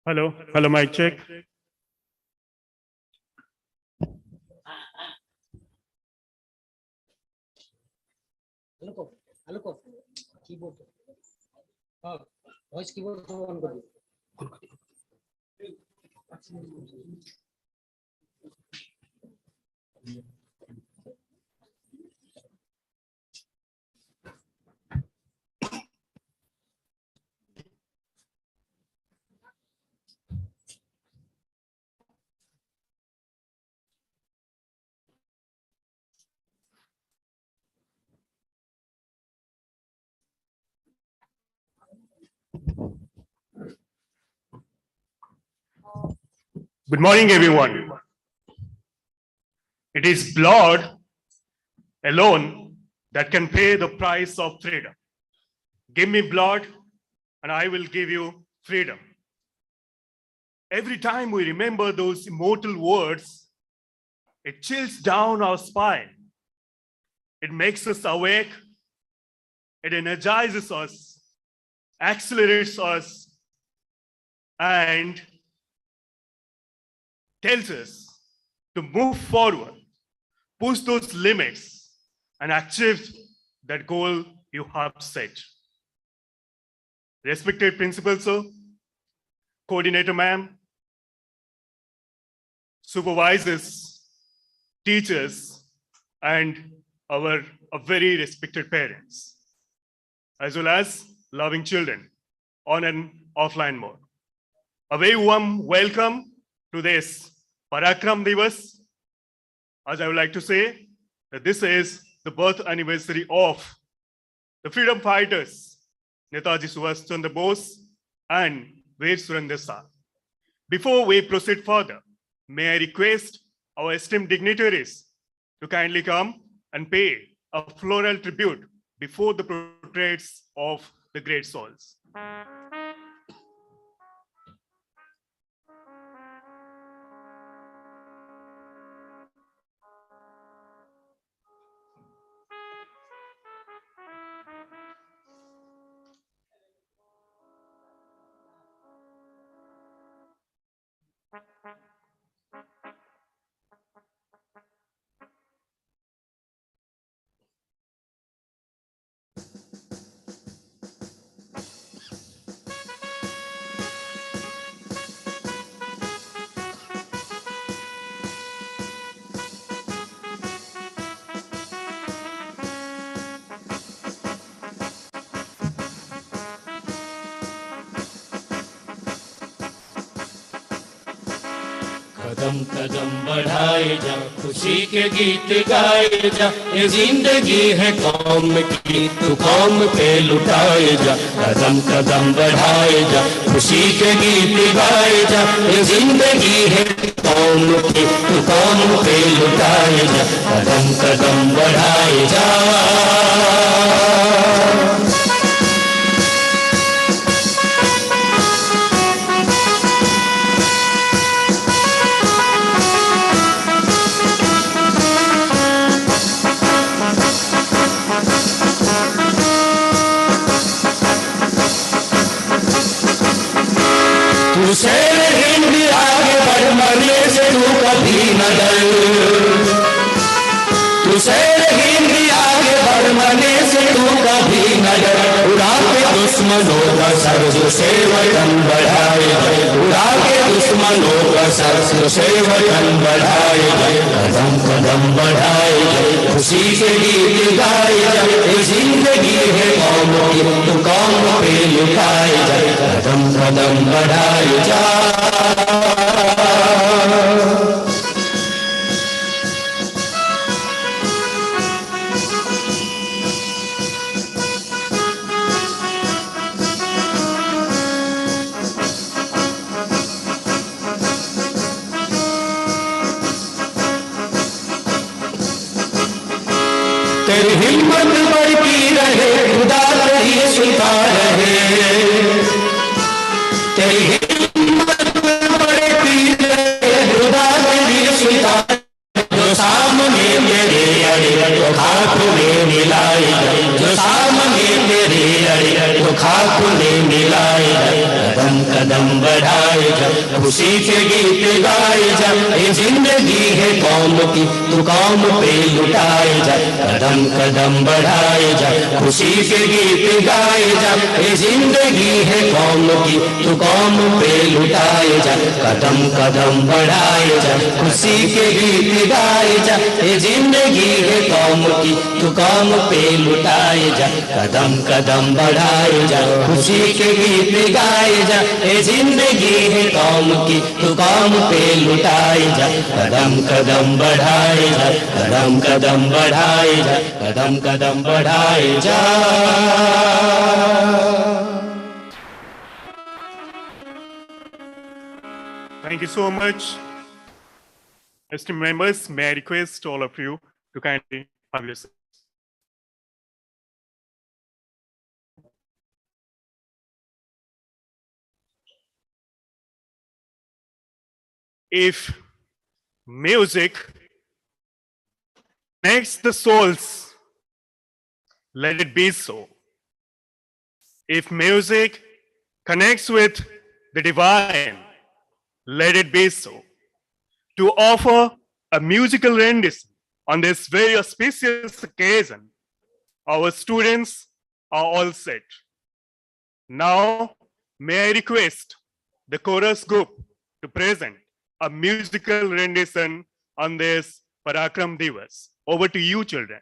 Hello, hello, mic check. Keyboard. Voice keyboard on kar do. Good morning, everyone. It is blood alone that can pay the price of freedom. Give me blood and I will give you freedom. Every time we remember those immortal words, it chills down our spine. It makes us awake. It energizes us, accelerates us, and tells us to move forward, push those limits, and achieve that goal you have set. Respected principal, sir, coordinator, ma'am, supervisors, teachers, and our very respected parents, as well as loving children on and offline mode. A very warm welcome to this Parakram Divas. As I would like to say, that this is the birth anniversary of the freedom fighters, Netaji Subhash Chandra Bose and Veer Surendra. Before we proceed further, may I request our esteemed dignitaries to kindly come and pay a floral tribute before the portraits of the great souls. कदम कदम बढ़ाए जा, खुशी के गीत गाए जा, ये जिंदगी है कौम की, तू कौम पे लुटाए जा। कदम कदम बढ़ाए जा, खुशी के गीत गाए जा, ये जिंदगी है कौम की, तू कौम पे लुटाए जा। कदम कदम बढ़ाए जा। शेर हिंद आगे बढ़, मरने से तू कभी न डर। तू शेर हिंद आगे बढ़, मरने से तू कभी न डर। उड़ा के दुश्मनों का सर से वतन बढ़ाए, उड़ा के दुश्मनों का सर से वतन बढ़ाए। कदम कदम बढ़ाए, खुशी के गीत गाए, ये जिंदगी है कौम की, तू कौम पे लुटाए जा। कदम कदम बढ़ाए जा। तेरी हिम्मत बढ़ती रहे, खुदा तेरी सुल्तान खुशी के गीत गाए जा, ये जिंदगी है कौम की तू कौम पे लुटाए जा, कदम कदम बढ़ाए जा, खुशी के गीत गाए जा, ये जिंदगी है कौम की तू कौम पे लुटाए जा, कदम कदम बढ़ाए जा, खुशी के गीत गाए जा, ये जिंदगी है कौम की तू कौम पे लुटाए जा, कदम कदम बढ़ाए जा, खुशी के गीत गाए जा, ये जिंदगी है कौम की तू कौम पे लुटाए जा, कदम कदम बढ़ाए जा, कदम कदम बढ़ाए जा, कदम कदम बढ़ाए जा। Thank you so much. Esteemed members, may I request all of you to kindly have your seats. If music connects the souls, let it be so. If music connects with the divine, let it be so. To offer a musical rendition on this very auspicious occasion, our students are all set. Now, may I request the chorus group to present a musical rendition on this Parakram Divas. Over to you, children.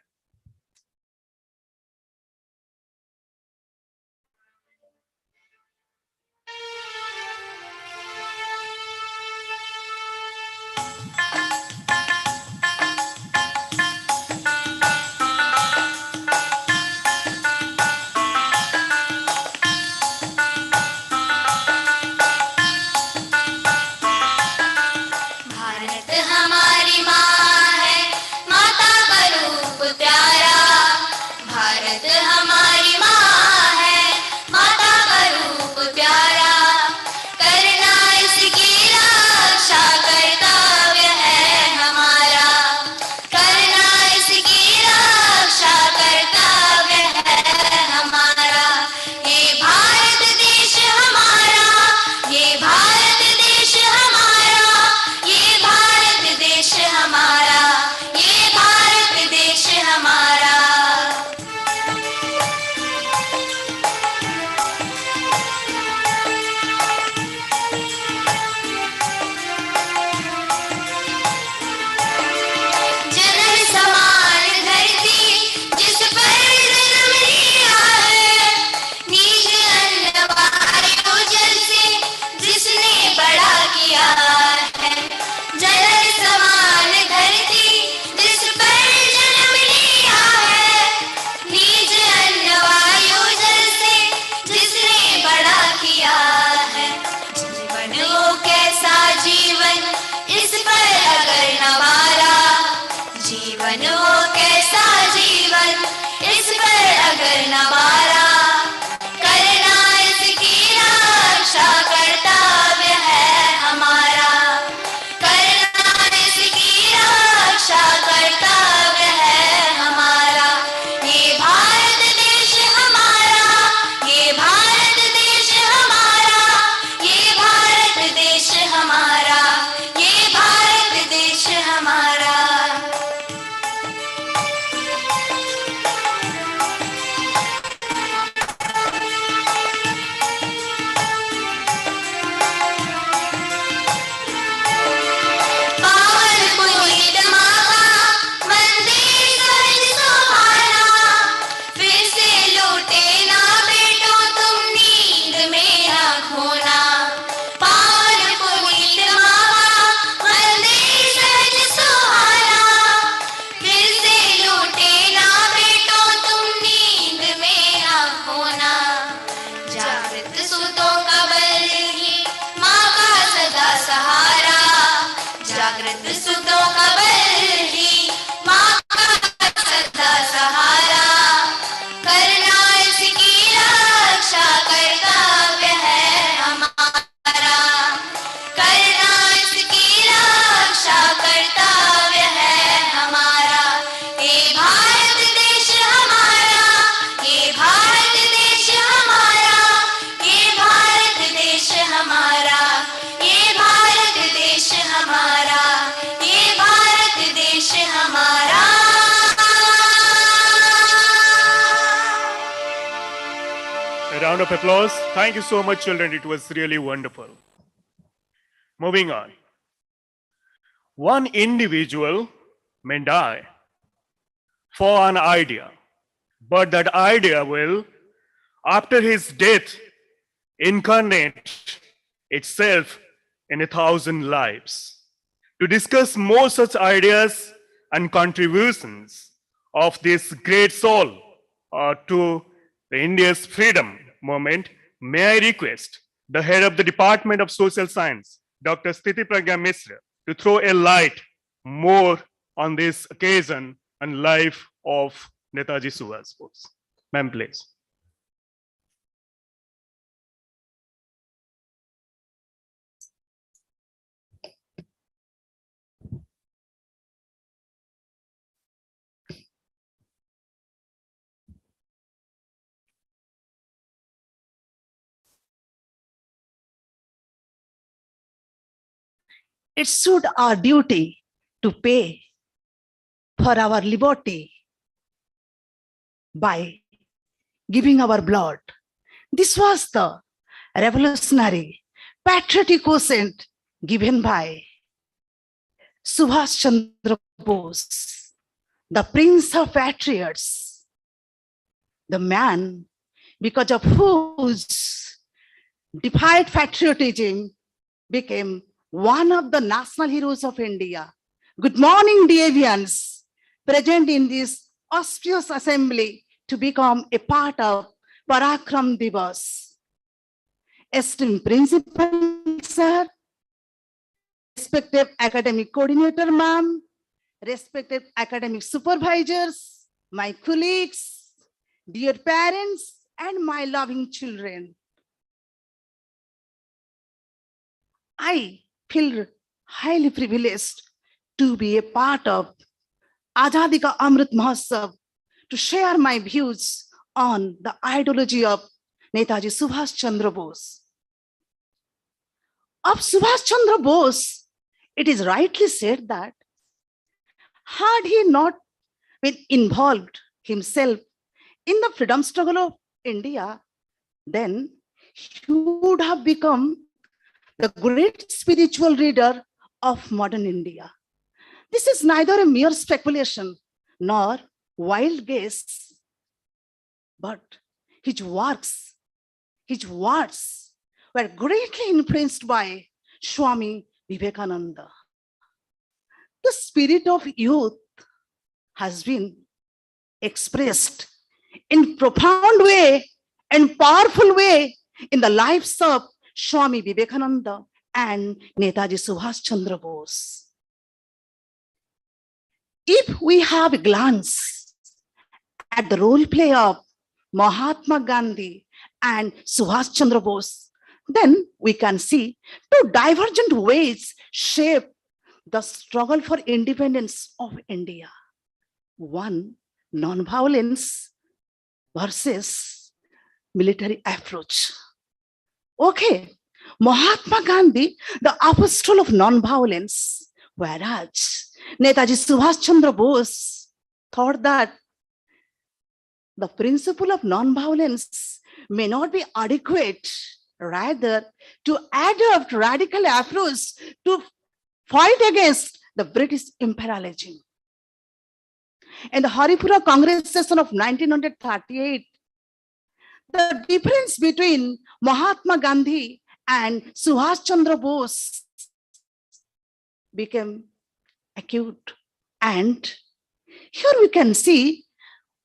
Bharat हमारी माँ है, माता का रूप प्यारा Round of applause. Thank you so much, children. It was really wonderful. Moving on. One individual may die for an idea, but that idea will, after his death, incarnate itself in 1,000 lives. To discuss more such ideas and contributions of this great soul to the India's freedom movement, may I request the head of the Department of Social Science, Dr. Sthiti Pragya Misra, to throw a light more on this occasion and life of Netaji Subhash Bose. Ma'am, please. It should our duty to pay for our liberty by giving our blood. This was the revolutionary patriotic quotient given by Subhash Chandra Bose, the Prince of Patriots, the man because of whose defied patriotism became one of the national heroes of India. Good morning, deviants, present in this auspicious assembly to become a part of Parakram Divas. Esteemed Principal, sir, respected academic coordinator, ma'am, respected academic supervisors, my colleagues, dear parents, and my loving children. I feel highly privileged to be a part of Azadi Ka Amrit Mahotsav, to share my views on the ideology of Netaji Subhash Chandra Bose. Of Subhash Chandra Bose, it is rightly said that had he not been involved himself in the freedom struggle of India, then he would have become the great spiritual leader of modern India. This is neither a mere speculation nor wild guess, but his words were greatly influenced by Swami Vivekananda. The spirit of youth has been expressed in profound way and powerful way in the lives of Swami Vivekananda and Netaji Subhash Chandra Bose. If we have a glance at the role play of Mahatma Gandhi and Subhash Chandra Bose, then we can see two divergent ways shape the struggle for independence of India. One, non-violence versus military approach. Okay, Mahatma Gandhi, the apostle of non-violence, whereas Netaji Subhash Chandra Bose thought that the principle of non-violence may not be adequate, rather to adopt radical approach to fight against the British imperialism. In the Haripura Congress session of 1938, the difference between Mahatma Gandhi and Subhash Chandra Bose became acute. And here we can see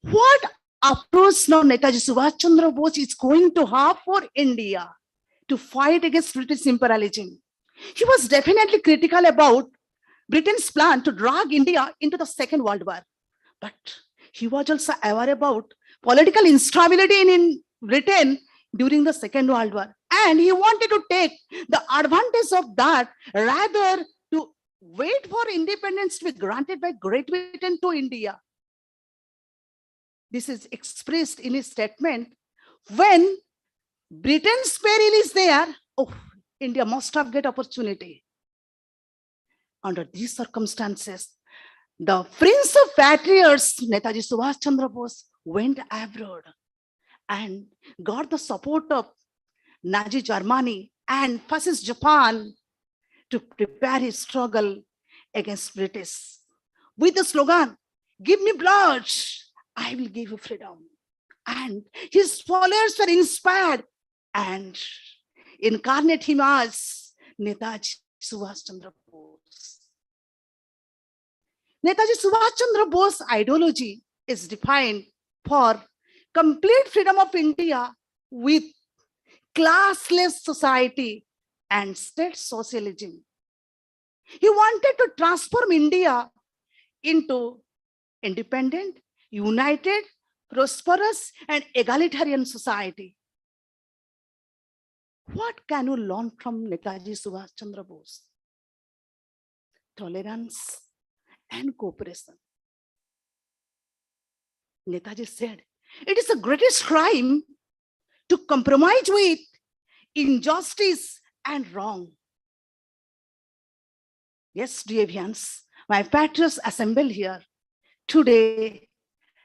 what approach now Netaji Subhash Chandra Bose is going to have for India to fight against British imperialism. He was definitely critical about Britain's plan to drag India into the Second World War. But he was also aware about political instability in Britain during the Second World War. And he wanted to take the advantage of that rather to wait for independence to be granted by Great Britain to India. This is expressed in his statement, when Britain's peril is there, oh, India must have great opportunity. Under these circumstances, the Prince of Patriots, Netaji Subhash Chandra Bose, went abroad and got the support of Nazi Germany and fascist Japan to prepare his struggle against British with the slogan, "Give me blood, I will give you freedom." And his followers were inspired and incarnate him as Netaji Subhash Chandra Bose. Netaji Subhash Chandra Bose ideology is defined for complete freedom of India with classless society and state socialism. He wanted to transform India into independent, united, prosperous, and egalitarian society. What can you learn from Netaji Subhash Chandra Bose? Tolerance and cooperation. Netaji said, "It is the greatest crime to compromise with injustice and wrong." Yes, dear Vians, my patriots assemble here today,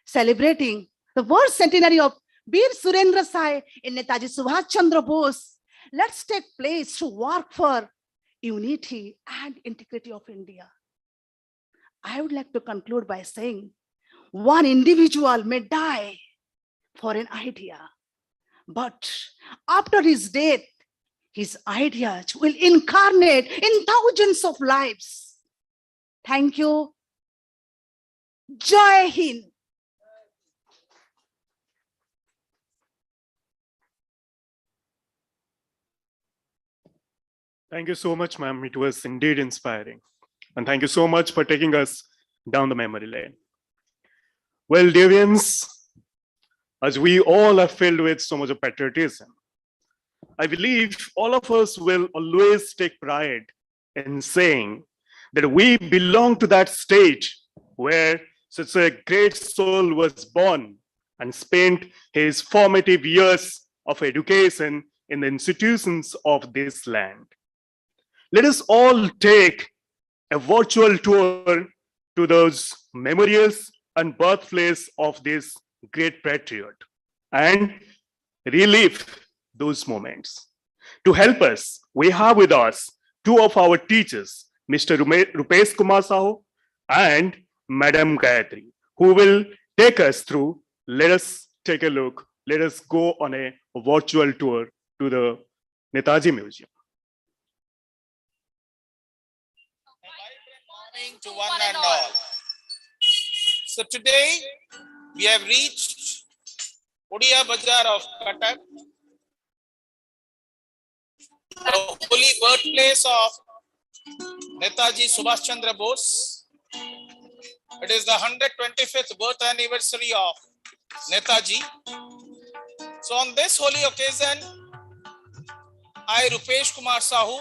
celebrating the birth centenary of Veer Surendra Sai in Netaji Subhash Chandra Bose. Let's take place to work for unity and integrity of India. I would like to conclude by saying, one individual may die for an idea, but after his death, his ideas will incarnate in thousands of lives. Thank you. Jai Hind. Thank you so much, ma'am. It was indeed inspiring. And thank you so much for taking us down the memory lane. Well, Devians, as we all are filled with so much of patriotism, I believe all of us will always take pride in saying that we belong to that stage where such a great soul was born and spent his formative years of education in the institutions of this land. Let us all take a virtual tour to those memorials and birthplace of this great patriot and relive those moments. To help us, we have with us two of our teachers, Mr. Rupesh Kumar Sahu and Madam Gayatri, who will take us through. Let us take a look. Let us go on a virtual tour to the Netaji Museum. Morning to one and all. So today we have reached Odia Bazaar of Cuttack, the holy birthplace of Netaji Subhash Chandra Bose. It is the 125th birth anniversary of Netaji. So on this holy occasion, I, Rupesh Kumar Sahu,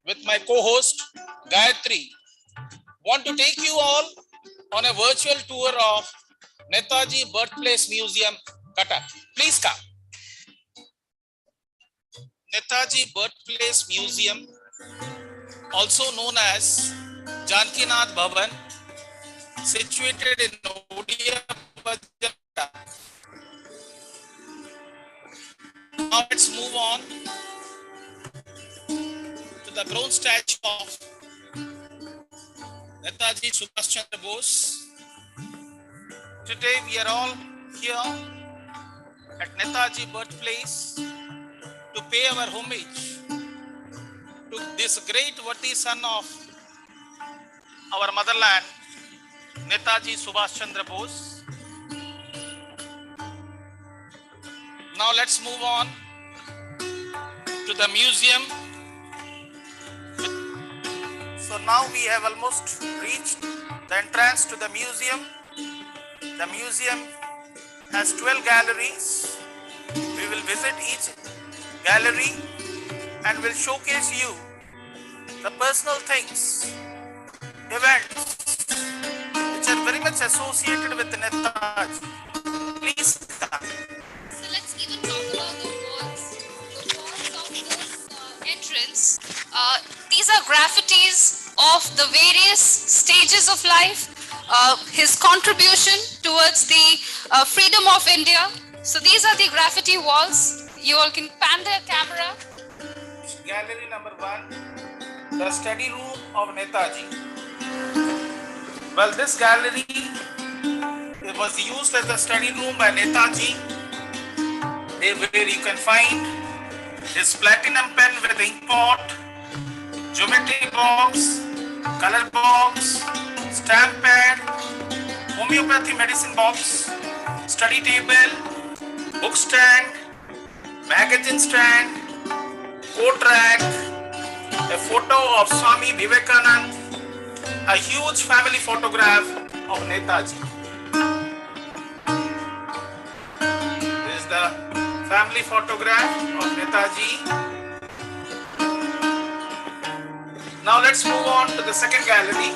with my co-host Gayatri, want to take you all on a virtual tour of Netaji Birthplace Museum, Cuttack. Please come. Netaji Birthplace Museum, also known as Jayanti Bhavan, situated in Odia Bazaar. Now let's move on to the bronze statue of Netaji Subhash Chandra Bose. Today we are all here at Netaji birthplace to pay our homage to this great worthy son of our motherland, Netaji Subhash Chandra Bose. Now let's move on to the museum. So now we have almost reached the entrance to the museum. The museum has 12 galleries. We will visit each gallery and will showcase you the personal things, events which are very much associated with Netaji. Please come. So let's even talk about the walls. The walls of this entrance. These are graffitis of the various stages of life, his contribution towards the freedom of India, So these are the graffiti walls. You all can pan the camera. Gallery number 1, the study room of Netaji. Well, this gallery was used as a study room by Netaji, where you can find his platinum pen with ink pot, geometry box, color box, stamp pad, homeopathy medicine box, study table, book stand, magazine stand, coat rack, a photo of Swami Vivekanand, a huge family photograph of Netaji. This is the family photograph of Netaji. Now let's move on to the second gallery.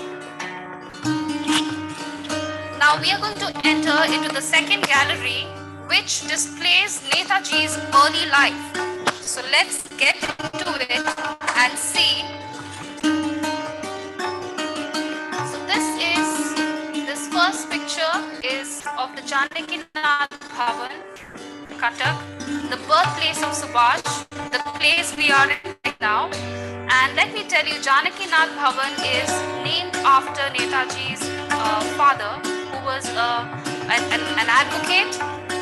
Now we are going to enter into the second gallery, which displays Netaji's early life. So let's get into it and see. So this first picture is of the Janaki Nath Bhavan, Cuttack, the birthplace of Subhash, the place we are in right now. And let me tell you, Janaki Nath Bhavan is named after Netaji's father, who was an advocate.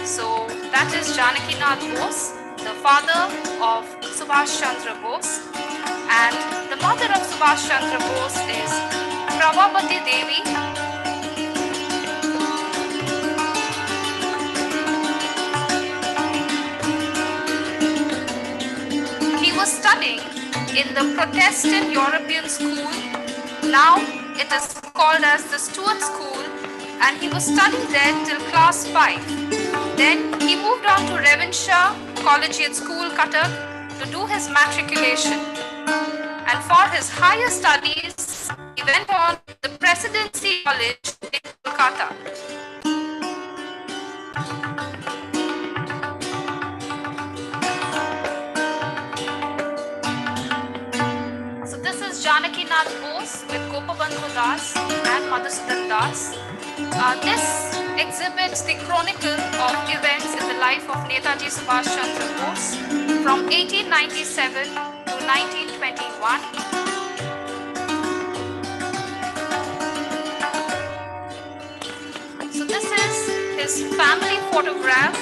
So that is Janaki Nath Bose, the father of Subhash Chandra Bose, and the mother of Subhash Chandra Bose is Prabhavati Devi. He was studying in the Protestant European school. Now it is called as the Stuart School, and he was studying there till class 5. Then he moved on to Ravenshaw Collegiate School, Cuttack, to do his matriculation. And for his higher studies, he went on to the Presidency College in Kolkata. So this is Janaki Nath Bose with Gopabandhu Das and Madhusudan Das. This exhibits the chronicle of events in the life of Netaji Subhash Chandra Bose from 1897 to 1921. So this is his family photograph.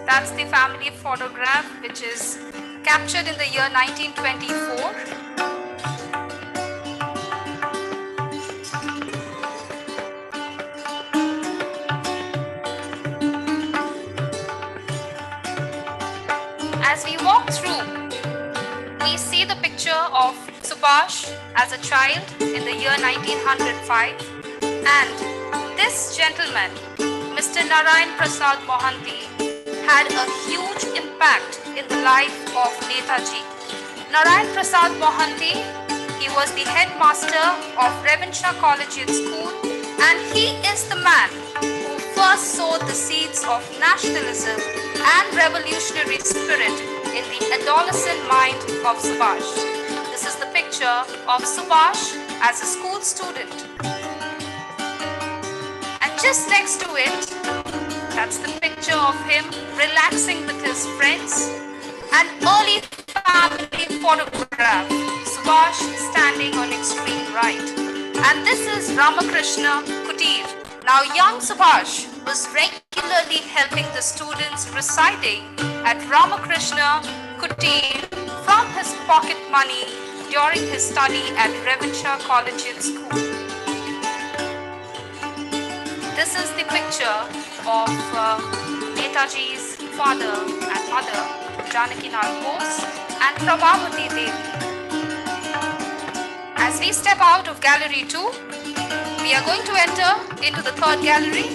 That's the family photograph, which is captured in the year 1924. As we walk through, we see the picture of Subhash as a child in the year 1905, and this gentleman, Mr. Narayan Prasad Mohanty, had a huge impact in the life of Netaji. Narayan Prasad Mohanty, he was the headmaster of Ravenshaw Collegiate School, and he is the man who first sowed the seeds of nationalism and revolutionary spirit in the adolescent mind of Subhash. This is the picture of Subhash as a school student. And just next to it, that's the picture of him relaxing with his friends. An early family photograph, Subhash standing on extreme right. And this is Ramakrishna Kutir. Now young Subhash was regularly helping the students residing at Ramakrishna Kutir from his pocket money during his study at Ravenshaw Collegiate School. This is the picture of Netaji's father and mother, Janaki Nath Bose and Prabhavati Devi. As we step out of Gallery 2, we are going to enter into the third gallery.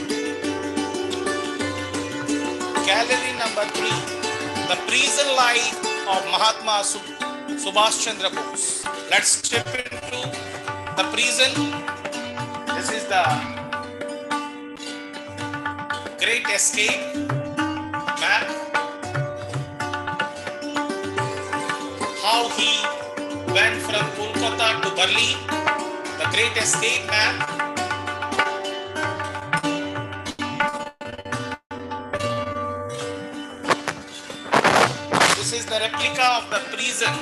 Gallery number 3, the prison life of Mahatma Subhash Chandra Bose. Let's step into the prison. This is the Great Escape, went from Kolkata to Berlin, the great escape man. This is the replica of the prison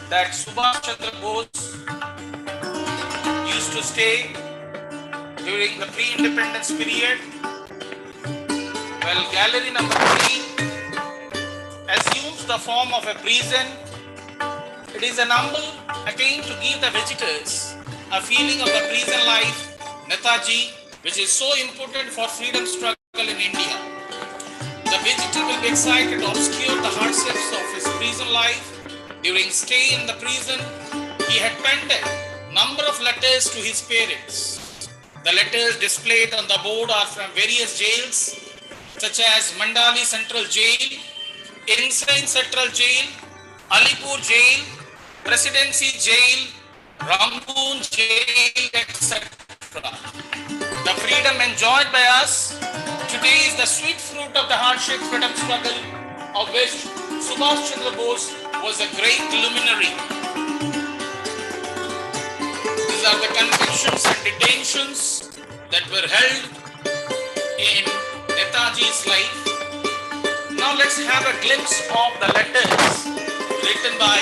that Subhash Chandra Bose used to stay during the pre-independence period. Well, gallery number 3 assumes the form of a prison. It is a number again to give the visitors a feeling of the prison life, Netaji, which is so important for freedom struggle in India. The visitor will be excited to obscure the hardships of his prison life. During stay in the prison, he had penned a number of letters to his parents. The letters displayed on the board are from various jails, such as Mandali Central Jail, Insane Central Jail, Alipur Jail, Presidency Jail, Rangoon Jail, etc. The freedom enjoyed by us today is the sweet fruit of the hardship freedom struggle of which Subhash Chandra Bose was a great luminary. These are the convictions and detentions that were held in Netaji's life. Now let's have a glimpse of the letters written by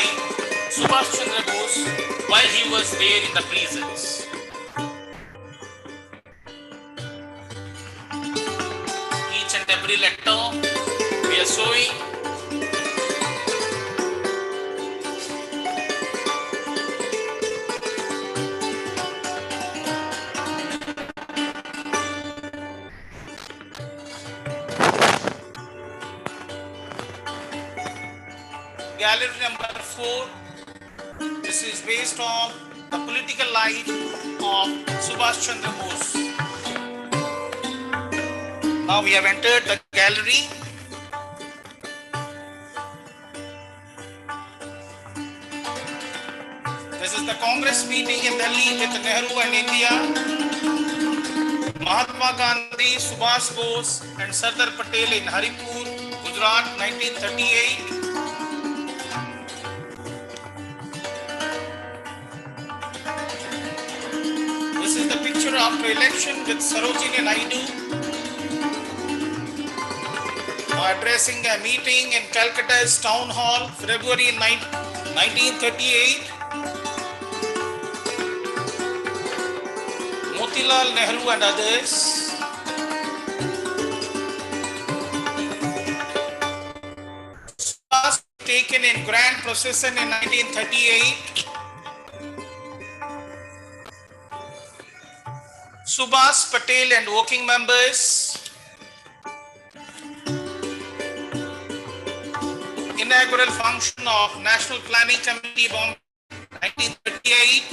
Subhash Chandra Bose while he was there in the prisons. Each and every letter we are showing. Gallery number 4. This is based on the political life of Subhash Chandra Bose. Now we have entered the gallery. This is the Congress meeting in Delhi with Nehru and India, Mahatma Gandhi, Subhash Bose and Sardar Patel in Haripur, Gujarat, 1938. This is the picture after election with Sarojini Naidu addressing a meeting in Calcutta's Town Hall, February 1938. Motilal Nehru and others. Subhash taken in grand procession in 1938. Subhash Patel and working members. Inaugural function of National Planning Committee, Bombay, 1938.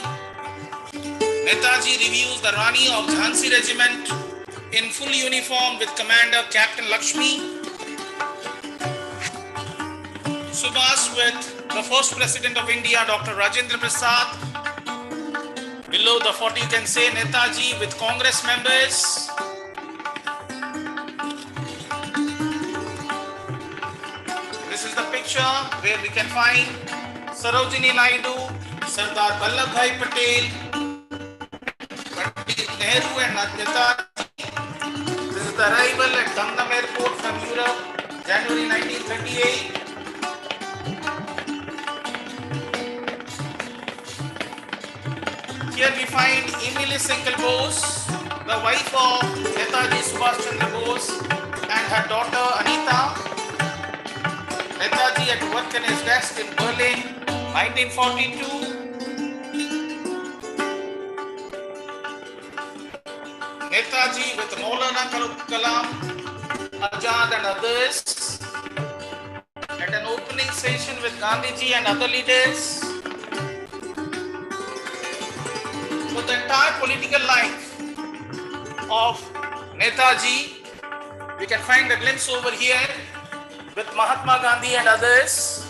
Netaji reviews the Rani of Jhansi Regiment in full uniform with Commander Captain Lakshmi. Subhash with the first President of India, Dr. Rajendra Prasad. Below the photo you can say Netaji with Congress members. This is the picture where we can find Sarojini Naidu, Sardar Vallabhbhai Patel, Pandit Nehru and Netaji. This is the arrival at Gangnam Airport from Europe, January 1938. Here we find Emily Single Bose, the wife of Netaji Subhash Chandra Bose and her daughter Anita. Netaji at work in his desk in Berlin, 1942. Netaji with Maulana Kalam, Azad and others at an opening session with Gandhiji and other leaders. So the entire political life of Netaji, we can find a glimpse over here with Mahatma Gandhi and others.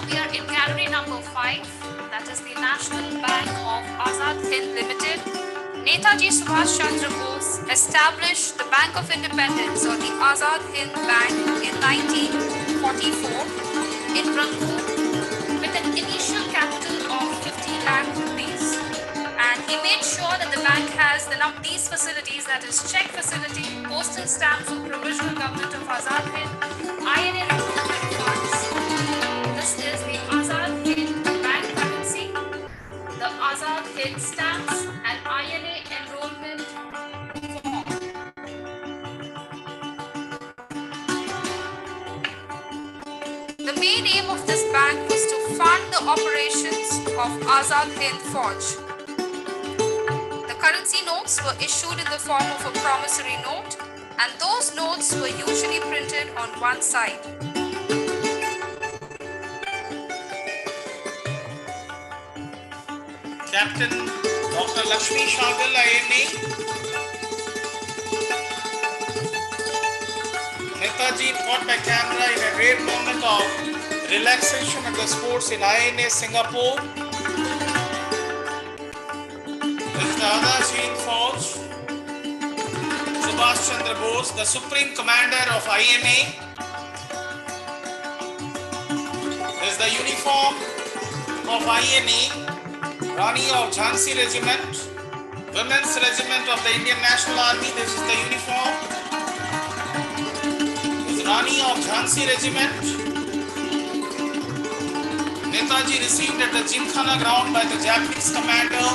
we are in gallery number 5, that is the National Bank of Azad Hind Limited. Netaji Subhash Chandra Bose established the Bank of Independence or the Azad Hind Bank in 1944 in Rangpur with an initial capital of 50 lakh rupees. And he made sure that the bank has these facilities, that is check facility, postal stamps of Provisional Government of Azad Hind, INA recruitment funds. This is the Azad Hind bank currency, the Azad Hind stamps and INA enrollment form. The main aim of this bank was to fund the operations of Azad Hind Fauj. The currency notes were issued in the form of a promissory note, and those notes were usually printed on one side. Captain Dr. Lakshmi Shagal, INA. Netaji caught by camera in a rare moment of relaxation at the sports in INA Singapore. This is the Azad Hind Fauj. Subhash Chandra Bose, the Supreme Commander of INA. This is the uniform of INA. Rani of Jhansi Regiment, Women's Regiment of the Indian National Army. This is the uniform. This is Rani of Jhansi Regiment. Netaji received at the Gymkhana ground by the Japanese commander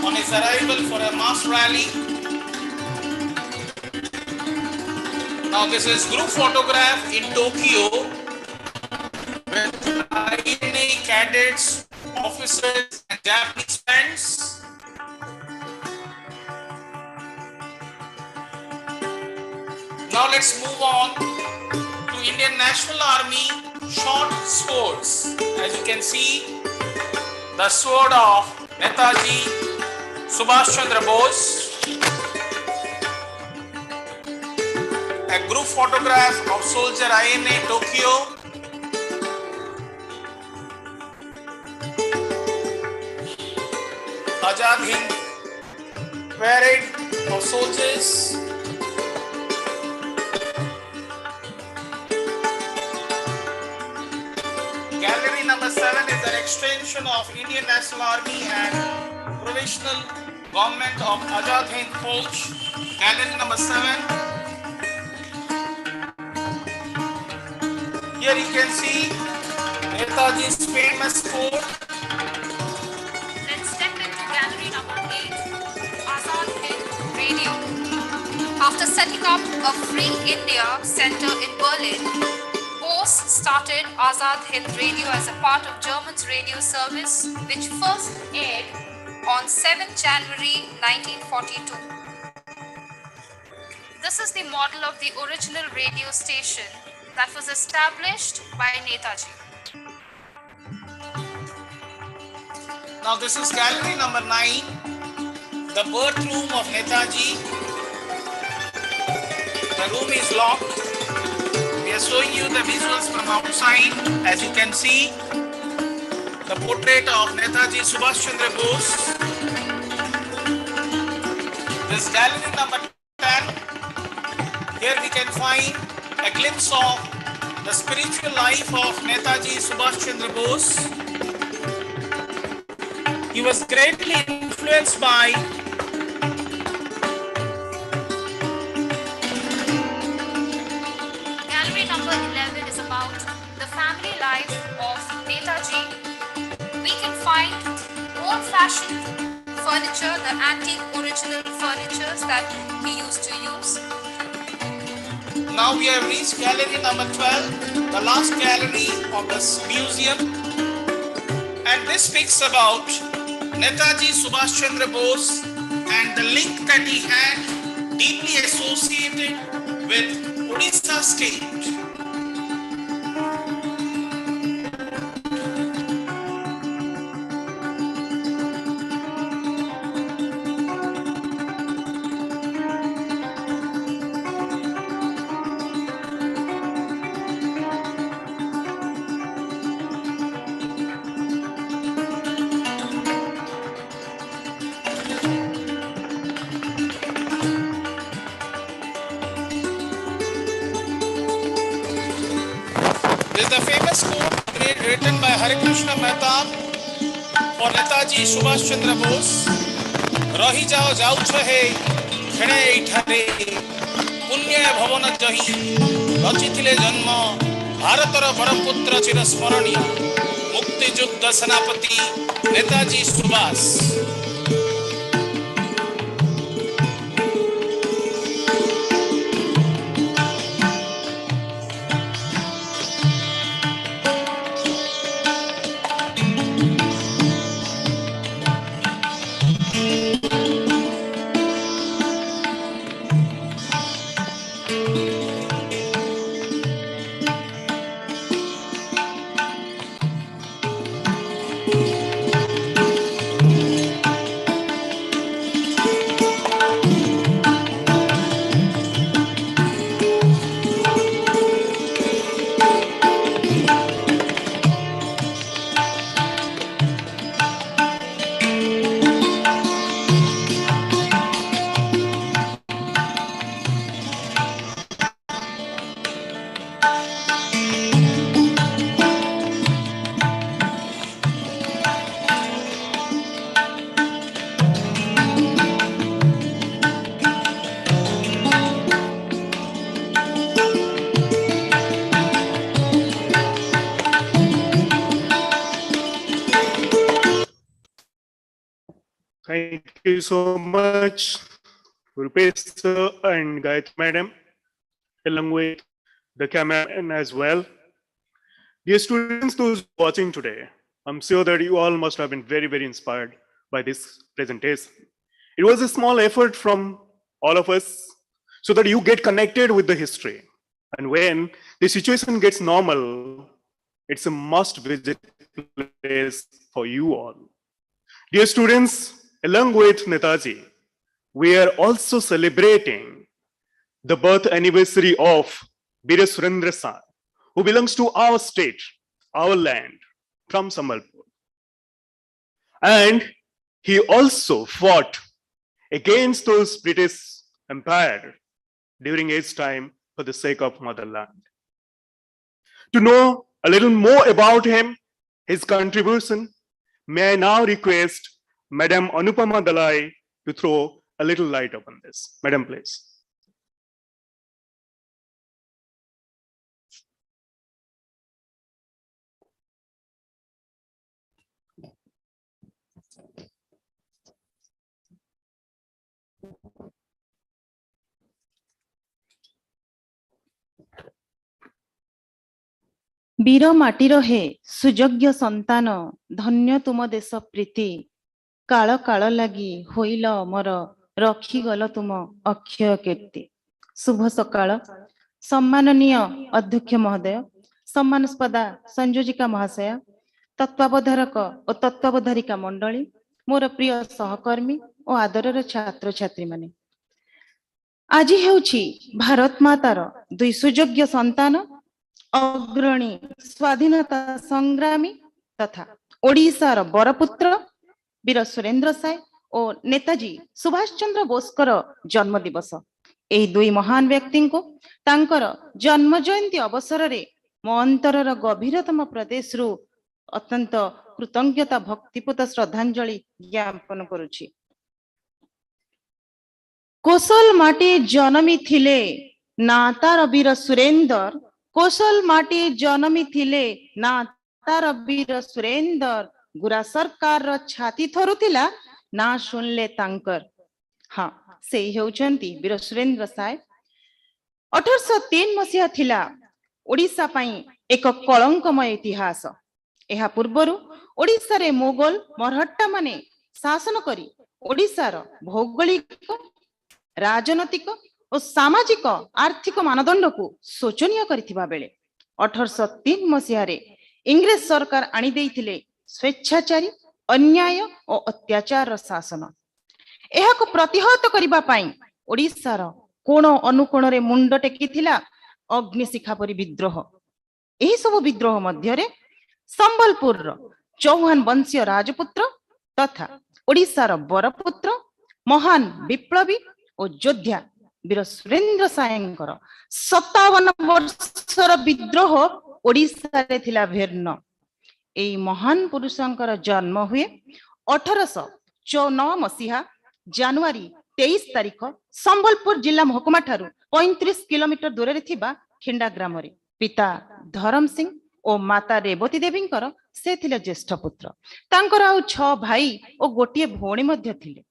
on his arrival for a mass rally. Now this is group photograph in Tokyo with INA cadets, officers and Japanese friends. Now let's move on to Indian National Army short swords. As you can see, the sword of Netaji Subhash Chandra Bose. A group photograph of soldier INA Tokyo. Azad Hind parade of soldiers. Gallery number 7 is an extension of Indian National Army and Provisional Government of Azad Hind Fauj. Gallery number 7. Here you can see Netaji's famous quote. Radio. After setting up a Free India Center in Berlin, Bose started Azad Hind Radio as a part of German's radio service, which first aired on 7 January 1942. This is the model of the original radio station that was established by Netaji. Now this is gallery number 9. The birth room of Netaji. The room is locked. We are showing you the visuals from outside. As you can see, the portrait of Netaji Subhash Chandra Bose. This gallery number 10. Here we can find a glimpse of the spiritual life of Netaji Subhash Chandra Bose. He was greatly influenced by Gallery number 11 is about the family life of Netaji. We can find old-fashioned furniture, the antique original furniture that he used to use. Now we have reached gallery number 12, the last gallery of this museum. And this speaks about Netaji Subhash Chandra Bose and the link that he had deeply associated with Odisha state. quote written by Hare Krishna Mehtab for Netaji Subhash Chandra Bose. Rahi jao jauch he khede eithare punya bhavan jahi rachitile janma bharatar baraputra chir smaraniya mukti juddha senapati Netaji Subhash. Thank you so much, Rupesh sir and Gayatri madam, along with the cameraman as well. Dear students, those watching today, I'm sure that you all must have been very, very inspired by this presentation. It was a small effort from all of us so that you get connected with the history. And when the situation gets normal, it's a must-visit place for you all. Dear students, along with Netaji, we are also celebrating the birth anniversary of Veer Surendra sir, who belongs to our state, our land, from Sambalpur. And he also fought against those British Empire during his time for the sake of motherland. To know a little more about him, his contribution, may I now request Madam Anupama Dalai to throw a little light upon this. Madam, please. वीर माटीर हे सुयोग्य संतान धन्य तुम देश प्रीति काल काल लगी होइल मोर रखीगल तुम अक्षय कीर्ति। शुभ सकाळ सम्माननीय अध्यक्ष महोदय, सम्मानस्पदा संयोजिका महाशया, तत्वावधारक और तत्वावधारिका मंडली, मोर प्रिय सहकर्मी और आदरर छात्र छात्री माने, आज हेउछि भारत मातार दुई सुयोग्य संतान अग्रणी स्वाधीनता संग्रामी तथा ओडिशार बरपुत्र वीर सुरेंद्र साय और नेताजी सुभाष चंद्र बोसकर जन्म दिवस। एही दुई महान व्यक्ति को तांकर जन्म जयंती अवसर रे मो अंतरर गभीरतम प्रदेश रु अत्यंत कृतज्ञता भक्तिपूत श्रद्धांजलि ज्ञापन करुछि। कोसल माटी जन्मी थिले ना तार वीर सुरेंद्र, कोसल माटी जन्मी थिले ना तार वीर सुरेंद्र, गुरा सरकार रो छाती थरुथिला ना सुनले तांकर। हाँ, से हेउचंती वीर सुरेंद्र साय। 1803 मसीहा थिला ओडिशा पई एक कलंकमय इतिहास। एहा पूर्वरु ओडिशा रे मोगल मरहट्टा माने शासन करी ओडिशार भौगोलिक, राजनैतिक और सामाजिक आर्थिक मानदंड को शोचनीय करथिबा बेले 1803 मसीहा रे इंग्रेज सरकार आनी देइथिले स्वेच्छाचारी, अन्याय और अत्याचार शासन। एहा को प्रतिहत करिबा पई ओडिशार कोण अनुकोण रे मुंड टेकिथिला अग्निशिखा परि विद्रोह। एही सब विद्रोह मध्य रे संबलपुर चौहान वंशीय राजपुत्र तथा ओडिशार बरपुत्र महान विप्लवी और योद्धा वीर सुरेंद्र सायंकर 57 वर्षर विद्रोह ओडिशा रे थिला भेर्न एई महान पुरुषंकर जन्म हुए 1894 मसीहा जनवरी 23 तारिख संबलपुर जिला महकुमा ठारू 35 किलोमीटर दूर रे थिबा खिंडा ग्राम रे पिता धरम सिंह और माता रेवती देवींकर से थिले ज्येष्ठ पुत्र तांकर आउ 6 भाई और गोटिए भौणी मध्य थिले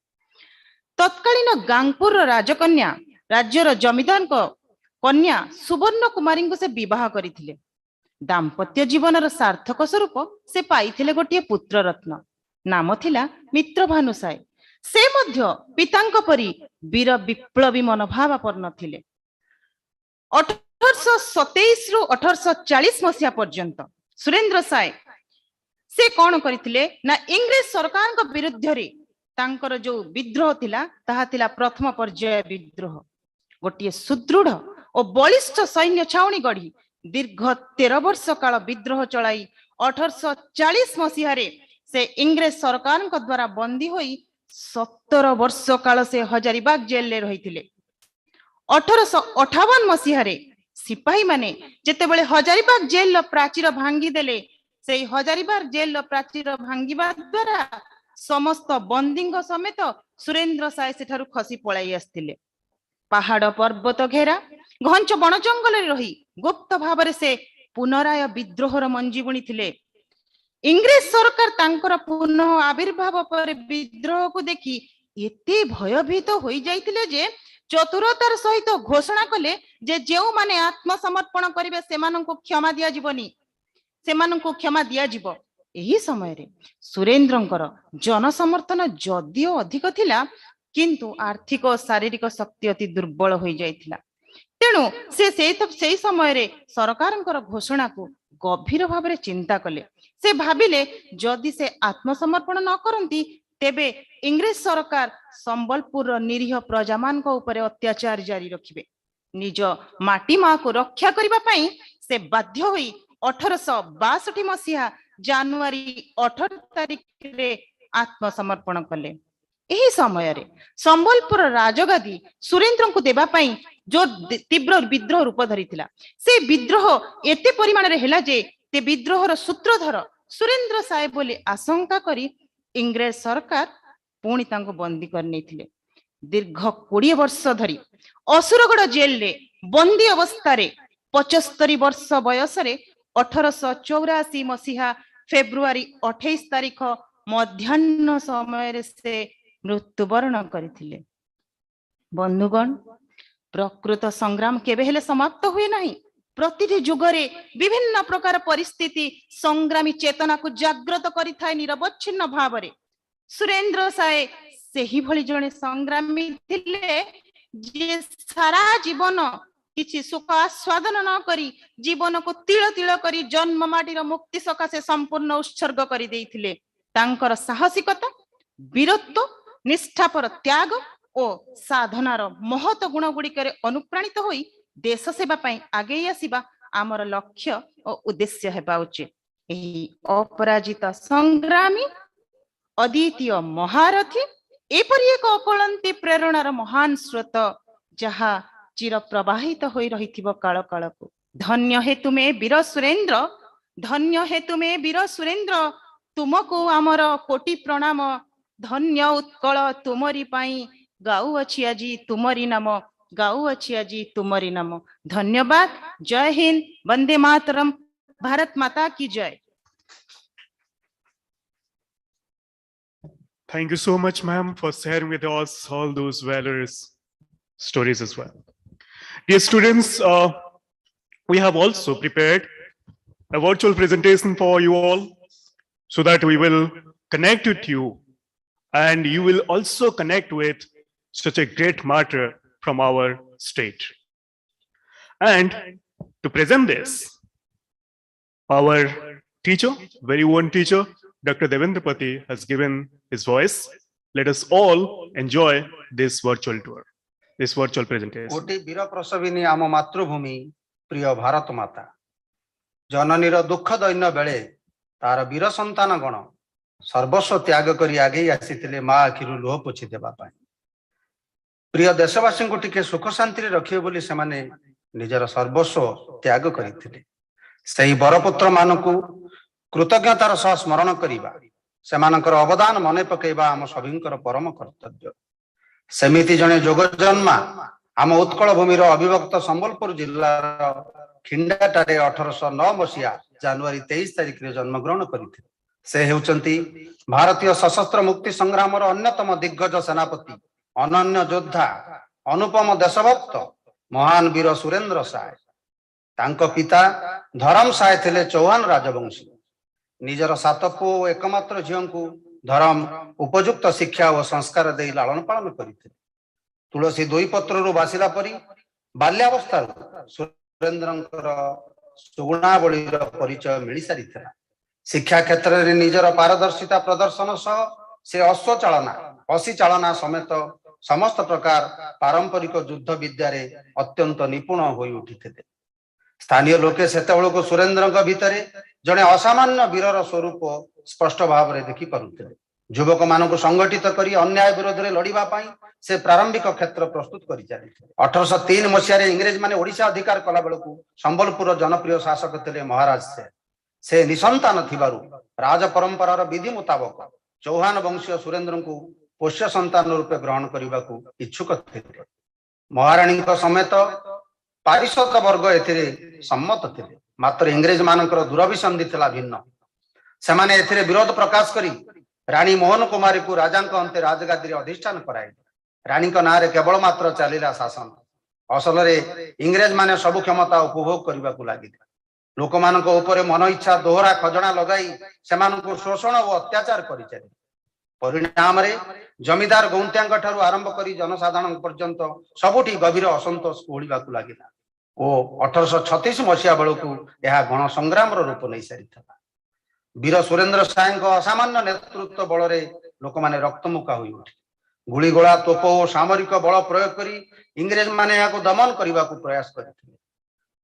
तत्कालीन गांगपुर राजकन्या राज्यर जमीदार कन्या सुवर्ण कुमारी को से विवाह करथिले दाम्पत्य जीवनर सार्थक स्वरूप से पाइथिले गोटिए पुत्र रत्न नाम थिला मित्रभानु साय से मध्य पितांक परी वीर विप्लवी मनोभावापन्न थिले 1827 रु 1840 मसीहा पर्यंत सुरेंद्र साय से कौन करथिले ना इंग्लिश सरकार को विरुद्ध रे तांकर जो विद्रोह थिला ताहा थिला प्रथम पर्याय विद्रोह गोटिए सुदृढ़ और बलिष्ठ सैन्य छाउनी गढ़ी दीर्घ 13 वर्ष काल विद्रोह चलाई 1840 मसीहा रे से इंग्लिश सरकार को द्वारा बंदी होई 17 वर्ष काल से हजारीबाग जेल रे रहिथिले 1858 मसीहा रे सिपाही माने जेतेबेले हजारीबाग जेल रो प्राचीर भांगी देले से हजारीबाग जेल रो प्राचीर भांगीबा द्वारा समस्त बंदींग समेत सुरेंद्र साय सेठारु खसी पळाई आस्थिले पहाड़ पर्वत घेरा घंच बण जंगल रही गुप्त भाव से पुनराय विद्रोहर मंजी बुणी थिले इंग्लिश सरकार तांकर पुनः आविर्भाव पर विद्रोह को देखी एते भयभीत हो जाइतिले जे चतुरतार सहित घोषणा कले जे जेउ माने आत्मसमर्पण करिवे सेमानंको क्षमा दिया जीवनी सेमानंको क्षमा दिया जीव एही समय रे सुरेंद्रंकर जन समर्थन जदियो अधिक थिला किंतु आर्थिक और शारीरिक शक्ति अति दुर्बल हो जाइतिला तेणु से समय रे सरकारंकर घोषणा को गभीर भाव रे चिंता कले से भाबिले जदि से आत्मसमर्पण न करंती तेबे इंग्लिश सरकार संबलपुर निरीह प्रजा मान को ऊपर अत्याचार जारी रखिबे निज माटी माँ को रक्षा करिबा पई से बाध्य होई 1862 मसीहा जनवरी 18 तारिख रे आत्मसमर्पण कले एही समय रे संबलपुर राजगादी सुरेंद्र को देबा पई जो तीव्र विद्रोह रूप धरिथिला से विद्रोह एते परिमाण रे हेला जे ते विद्रोहर सूत्रधर सुरेंद्र साय बोली आशंका करी इंग्रेज सरकार पुणी तांको बंदी कर नेथिले दीर्घ 20 वर्ष धरी असुरगढ़ जेल रे बंदी अवस्था रे 75 वर्ष बयस रे 1884 मसीहा फेब्रुआरी 28 तारिख मध्याह्न समय रे से मृत्युवरण करथिले बंधुगण प्रकृत संग्राम केबे हेले समाप्त हुए नहीं प्रतिटी जुगरे विभिन्न प्रकार परिस्थिति संग्रामी चेतना को जागृत करि थाए निरवच्छिन्न भाव रे सुरेंद्र साय सेही भली जणे संग्रामी थिले जे सारा जीवन किछि सुख आस्वादन न करी जीवन को तिल तिल करी जन्म माटीर मुक्ति सकाशे संपूर्ण उत्सर्ग करि देइथिले तांकर साहसिकता वीरत्व निष्ठापर त्याग और साधनार महत गुण गुड़िकर अनुप्राणित होई देश सेवा पई आगे आसीबा आमर लक्ष्य और उद्देश्य हेबा उचित एही अपराजित संग्रामी अद्वितीय महारथी एपरि एक अकलंती प्रेरणार महान स्रोत जहा चिर प्रवाहित होई रहिथिबो काल काल को धन्य हे तुमे वीर सुरेंद्र धन्य हे तुमे वीर सुरेंद्र तुमको आमर कोटि प्रणाम धन्य उत्कल तुमरी पाई गाऊ अछि आजी तुमरी नाम गाऊ अछि आजी तुमरी नाम धन्यवाद जय हिंद वंदे मातरम भारत माता की जय Thank you so much, ma'am, for sharing with us all those valorous stories as well. Dear students, we have also prepared a virtual presentation for you all so that we will connect with you and you will also connect with such a great martyr from our state. And to present this, our teacher, very own teacher, Dr. Devendrapati has given his voice. Let us all enjoy this virtual tour, this virtual presentation. कोटि वीर प्रसविनी आम मातृभूमि प्रिय भारत माता जननीर दुख दैन्य बेले तार वीर संतान गण सर्वस्व त्याग करी आगे आसीथिले माँ आखिरु लुह पोछि देबा पाई प्रिय देशवासी को टिके सुख शांति रखिए बोली से माने निजर सर्वस्व त्याग करथिले सही बरपुत्र मानकु कृतज्ञतार सह स्मरण करिबा सेमानकर अवदान मने पकेबा आम सभींकर परम कर्तव्य सेमिति जने जोगजन्मा आम उत्कल भूमिर अविभक्त संबलपुर जिल्लार खिंडाटारे 1809 मसिया जनवरी 23 तारिख रे जन्मग्रहण करथिले से हेउचंती भारतीय सशस्त्र मुक्ति संग्रामर अन्यतम दिग्गज सेनापति अनन्य योद्धा अनुपम देशभक्त महान वीर सुरेंद्र साय तांको पिता धरम साय थिले चौहान राजवंशी निजर सात पुओ एकमात्र झियो को धरम उपयुक्त शिक्षा और संस्कार दे लालन पालन करथिले तुलसी दुई पत्रु बासिला परी बाल्यावस्था सुरेंद्रंकर सुगुणावलीर परिचय मिली सारिथिला शिक्षा क्षेत्र में निजर पारदर्शिता प्रदर्शन सह से अश्व चालना अशी चालना समेत समस्त प्रकार पारंपरिक युद्ध विद्या अत्यंत निपुण होई उठिथिले स्थानीय लोके सेतेबेलको सुरेंद्र भितरे जड़े असामान्य वीरर स्वरूप स्पष्ट भाव में देखि पारुथिले युवक मानक संगठित करी अन्याय विरोध में लड़िबा पई से प्रारंभिक क्षेत्र प्रस्तुत करि चालिथिले 1803 मसिया इंग्रेज माने ओडिशा अधिकार कला बेलको संबलपुर जनप्रिय शासक थिले महाराज से निसंतान थिबारु राज परंपरार विधि मुताबक चौहान वंशीय सुरेंद्र को पोष्य संतान रूपे ग्रहण करने को इच्छुक थे महाराणी समेत पारिषद वर्ग एथिरे सम्मत थे मात्र इंग्रेज मानकर दुरभिसंधि थिला भिन्न सेमाने एथिरे विरोध प्रकाश करी रानी मोहन कुमारी को राजा अंते राजगादी अधिष्ठान कराई रानी नारे केवल मात्र चलिला शासन असल इंग्रेज माने सबु क्षमता उपभोग करने को लगे लोक मान मन इच्छा दोहरा खजना लगाई सेमानकु शोषण और अत्याचार करि चले परिणाम रे जमीदार गौंत्यांग ठारू आरंभ करी जनसाधारण पर्यंत सबुठी गभीर असंतोष ओळिबा को लागिला ओ 1836 मसिया बेलकु यह गण संग्राम रूप नहीं सारिथा वीर सुरेंद्र साय असामान्य नेतृत्व बल रे लोक माने रक्तमुखा होई उठी गुलीगोला तोप और सामरिक बल प्रयोग करी इंग्रेज माने याको दमन करबा को प्रयास करथिले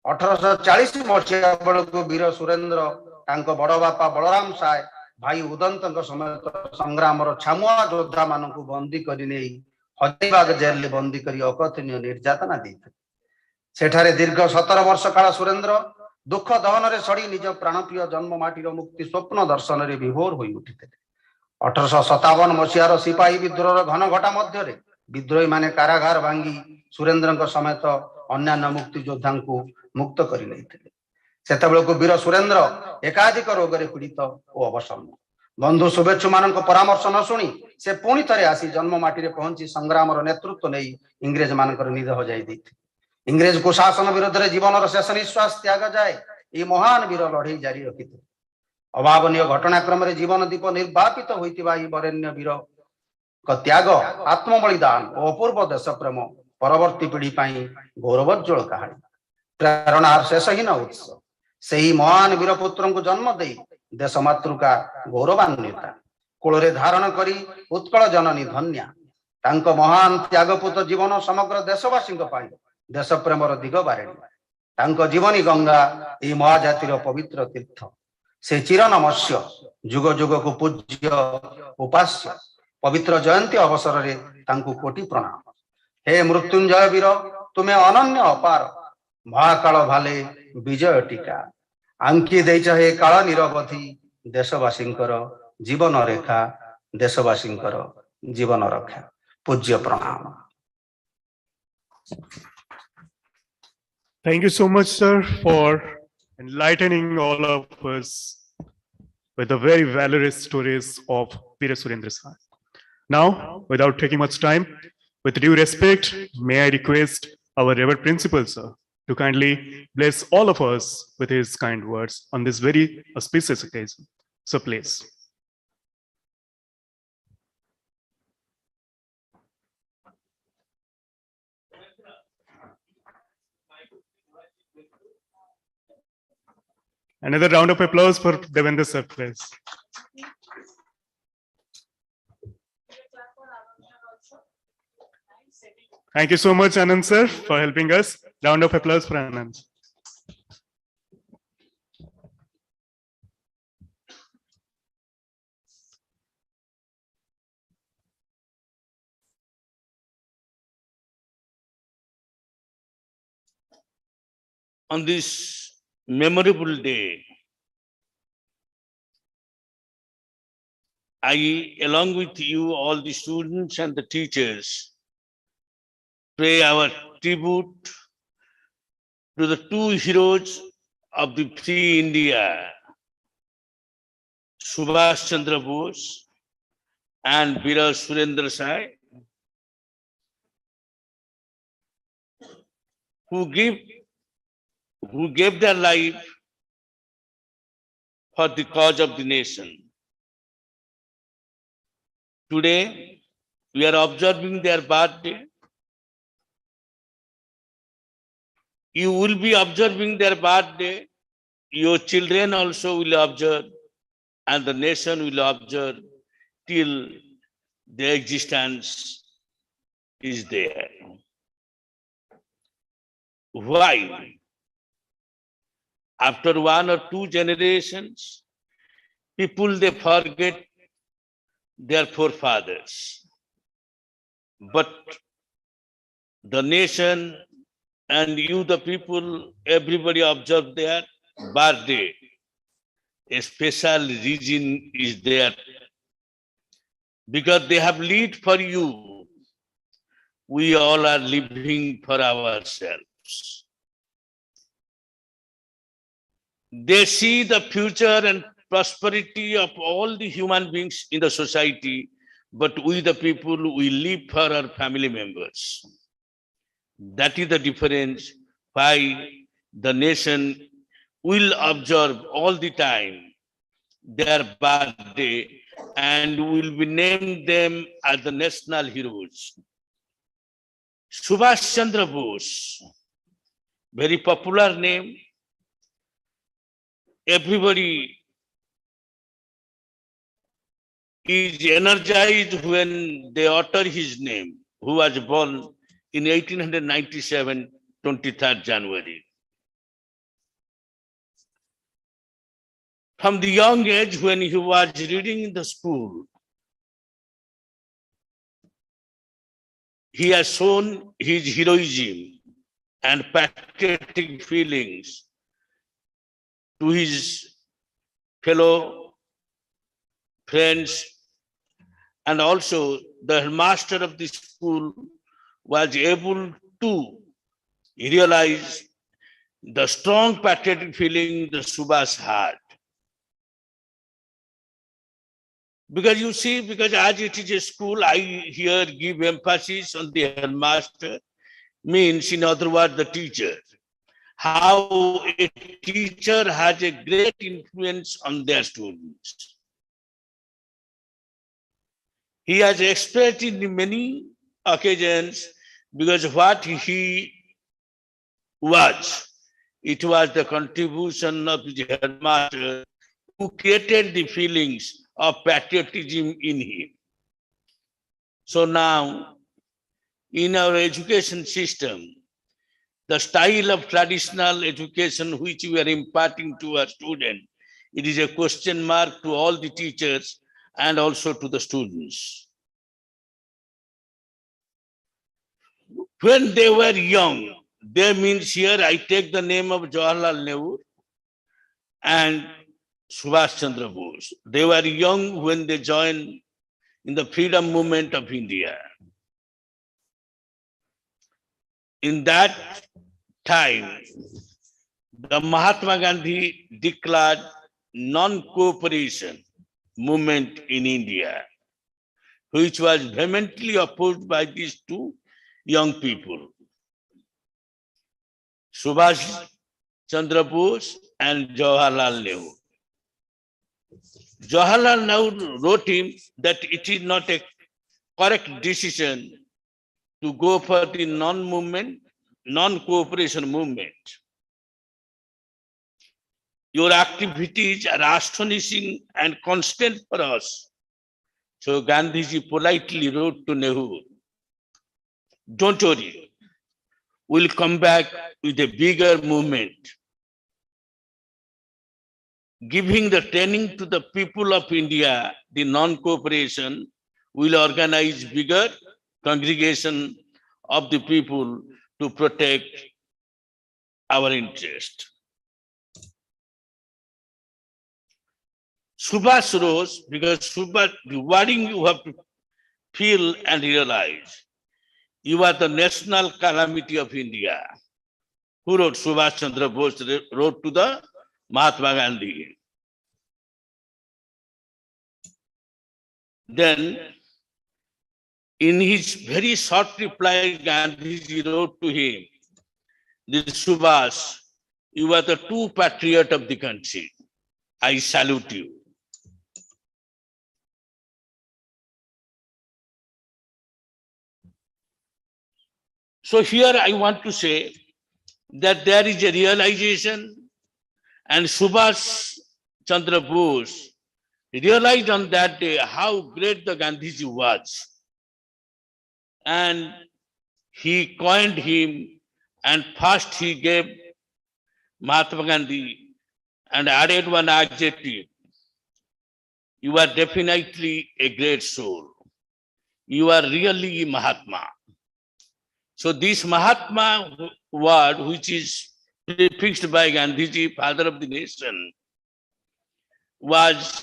1840 मसिया बेलकु वीर सुरेंद्र तांको बड़ बापा बलराम साय भाई उदंत समेत संग्राम छामुआ योद्धा मान बंदी करने हजारीबाग जेल बंदी कर अकथनीय निर्यातना देते सेठारे दीर्घ 17 वर्ष काल सुरेंद्र दुख दहन रे सड़ी निज प्राणप्रिय जन्ममाटीर मुक्ति स्वप्न दर्शन रे विभोर होई उठिते 1857 मसियार सिपाही विद्रोह घन घटा मध्य विद्रोही माने कारागार भांगी सुरेंद्र समेत अन्य मुक्ति योद्धा को मुक्त कर सेतबेलको वीर सुरेंद्र एकाधिक रोग रे पीड़ित और अवसन्न बंधु शुभेच्छु मान परामर्श न शुणी से पुणी थे आसी जन्ममाटी रे पहुंची संग्राम नेतृत्व नहीं इंग्रेज मान निध हजाई इंग्रेज कुशासन विरोध में जीवन शेष निश्वास त्याग जाए ये महान वीर लड़ई जारी रखी अभावनीय घटनाक्रम जीवन दीप निर्वापित होता वरेण्य वीर त्याग आत्म बलिदान और अपूर्व देश प्रेम परवर्ती पीढ़ी गौरवोज्वल कहानी प्रेरणार शेषहीन उत्स से ही महान वीरपुत्र को जन्म दे देश मातृका गौरवान्विता कूल धारण करी उत्कल जननी धन्या तांको महान त्यागपूत जीवन समग्र देशवासी देश प्रेमर दिग बारे तांको जीवनी गंगा ये महाजातिर पवित्र तीर्थ से चिरनमस्य जुग जुग को पूज्य उपास्य पवित्र जयंती अवसर रे तांको कोटि प्रणाम हे मृत्युंजय वीर तुम्हें अनन्य अपार महाकाल भाले विजय टीका आंकी देच हे काल निरवधि देशवासी जीवन रेखा देशवासी जीवन रक्षा पूज्य प्रणाम। Thank you so much, sir, for enlightening all of us with the very valorous stories of Veer Surendra Sai. Now, without taking much time, with due respect, may I request our Reverend Principal, sir, to kindly bless all of us with his kind words on this very auspicious occasion. So please. Another round of applause for Devendra sir, please. Thank you so much, Anand sir, for helping us. Round of applause for Anand. on this memorable day, I, along with you, all the students and the teachers, pay our tribute to the two heroes of the free India, Subhash Chandra Bose and Veer Surendra Sai, who gave their life for the cause of the nation. Today, we are observing their birthday. You will be observing their birthday. Your children also will observe, and the nation will observe till their existence is there. Why? After one or two generations, people, they forget their forefathers. But the nation and you, the people, everybody observe their birthday. A special reason is there because they have lived for you. We all are living for ourselves. They see the future and prosperity of all the human beings in the society, but we, the people, we live for our family members. That is the difference why the nation will observe all the time their birthday and will be named them as the national heroes. Subhash Chandra Bose, very popular name. Everybody is energized when they utter his name, who was born in 1897, 23rd January. From the young age when he was reading in the school, he has shown his heroism and patriotic feelings to his fellow friends, and also the master of the school was able to realize the strong patriotic feeling the Subhash had. Because you see, because as it is a school, I here give emphasis on the headmaster, means in other words, the teacher. How a teacher has a great influence on their students. He has expressed in many occasions because what he was, it was the contribution of the headmaster who created the feelings of patriotism in him. So now, in our education system, the style of traditional education which we are imparting to our students, it is a question mark to all the teachers and also to the students. When they were young, they means here I take the name of Jawaharlal Nehru and Subhash Chandra Bose. They were young when they joined in the freedom movement of India. In that time, the Mahatma Gandhi declared non-cooperation movement in India, which was vehemently opposed by these two young people, Subhash Chandra Bose and Jawaharlal Nehru. Jawaharlal Nehru wrote him that it is not a correct decision to go for the non-cooperation movement. Your activities are astonishing and constant for us. So Gandhiji politely wrote to Nehru, don't worry, we'll come back with a bigger movement. Giving the training to the people of India, the non-cooperation, will organize bigger congregation of the people to protect our interest. Subhash rose because Subhash, the wording you have to feel and realize. You are the national calamity of India. Who wrote? Subhash Chandra Bose wrote to the Mahatma Gandhi. Then, in his very short reply, Gandhiji wrote to him, "This Subhash, you are the true patriot of the country. I salute you." So here I want to say that there is a realization, and Subhash Chandra Bose realized on that day how great the Gandhiji was. And he coined him, and first he gave Mahatma Gandhi and added one adjective. You are definitely a great soul. You are really Mahatma. So this Mahatma word, which is prefixed by Gandhiji, father of the nation, was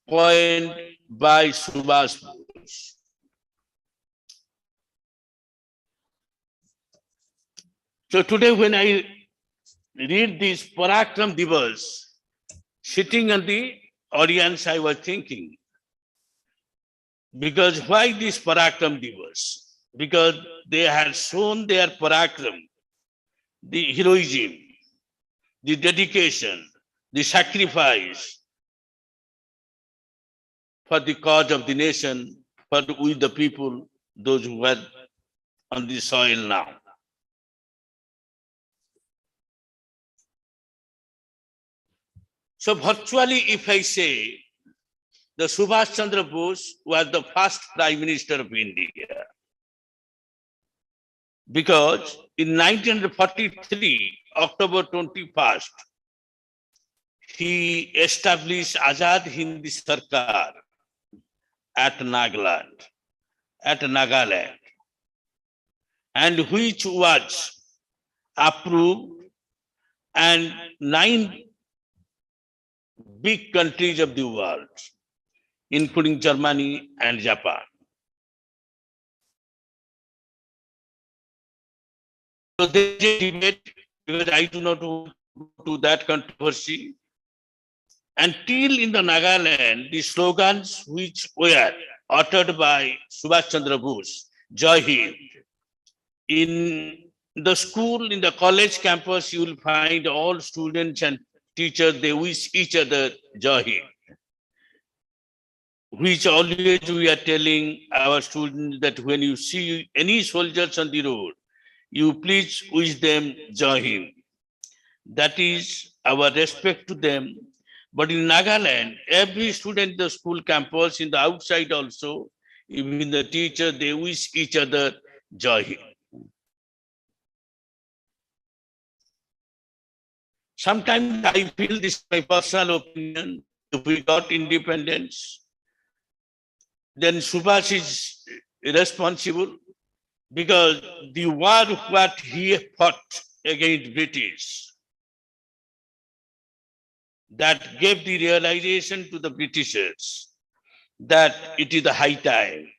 coined by Subhash Bose. So today when I read this Parakram Divas, sitting on the audience, I was thinking, because why this Parakram Divas? Because they had shown their Parakram, the heroism, the dedication, the sacrifice for the cause of the nation, for with the people, those who were on the soil now. So virtually, if I say, the Subhash Chandra Bose was the first Prime Minister of India. Because in 1943, October 21st, he established Azad Hindi Sarkar at Nagaland, and which was approved, and 9 big countries of the world, including Germany and Japan. So there is a debate, because I do not want to that controversy. Until in the Nagaland, the slogans which were uttered by Subhash Chandra Bose, Jai Hind. In the school, in the college campus, you will find all students and teachers, they wish each other Jai Hind. Which always we are telling our students that when you see any soldiers on the road, you please wish them Jai Hind. That is our respect to them. But in Nagaland, every student in the school campus, in the outside also, even the teacher, they wish each other Jai Hind. Sometimes I feel this is my personal opinion. If we got independence, then Subhash is responsible, because the war what he fought against British, that gave the realization to the Britishers that it is the high time.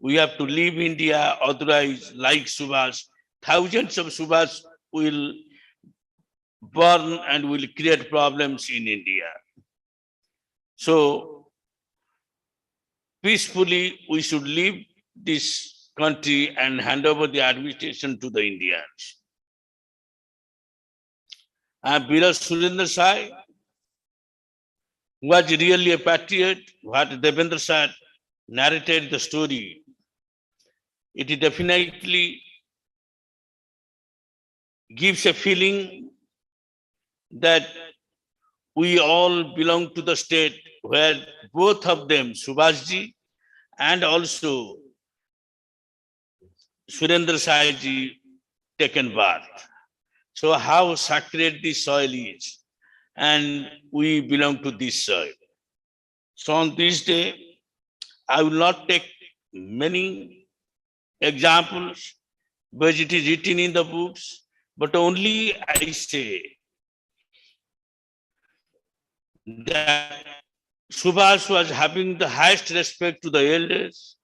We have to leave India, otherwise, like Subhash, thousands of Subhash will burn and will create problems in India. So, peacefully, we should leave this country and hand over the administration to the Indians. And Veer Surendra was really a patriot. What Devendra Sir narrated the story, it definitely gives a feeling that we all belong to the state where both of them, Subhashji and also Surendra Sahiji, taken birth. So how sacred this soil is, and we belong to this soil. So on this day, I will not take many examples, but it is written in the books but only I say that Subhash was having the highest respect to the elders,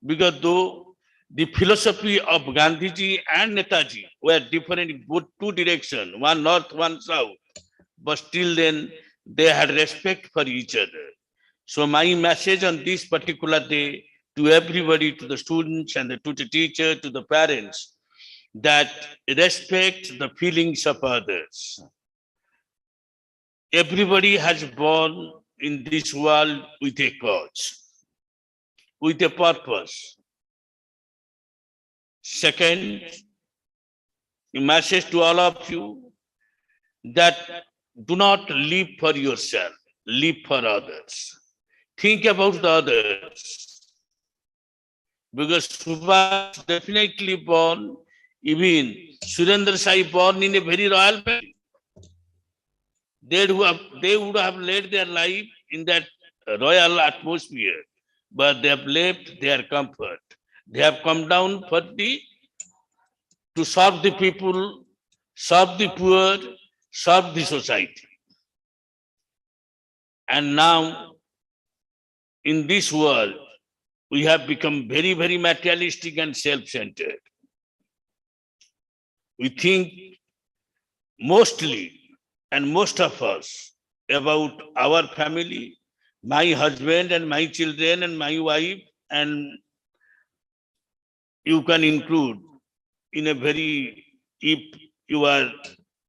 because though the philosophy of Gandhiji and Netaji were different in both two directions, one north, one south, but still then they had respect for each other. So my message on this particular day to everybody, to the students and to the teacher, to the parents, that respect the feelings of others. Everybody has born in this world with a cause, with a purpose. Second, a message to all of you that do not live for yourself, live for others. Think about the others. Because Subhash definitely born, even Surendra Sai born in a very royal family. They would have led their life in that royal atmosphere, but they have left their comfort. They have come down to serve the people, serve the poor, serve the society. And now, in this world, we have become very, very materialistic and self-centered. We think mostly, and most of us, about our family, my husband and my children and my wife, and you can include in a very, if you are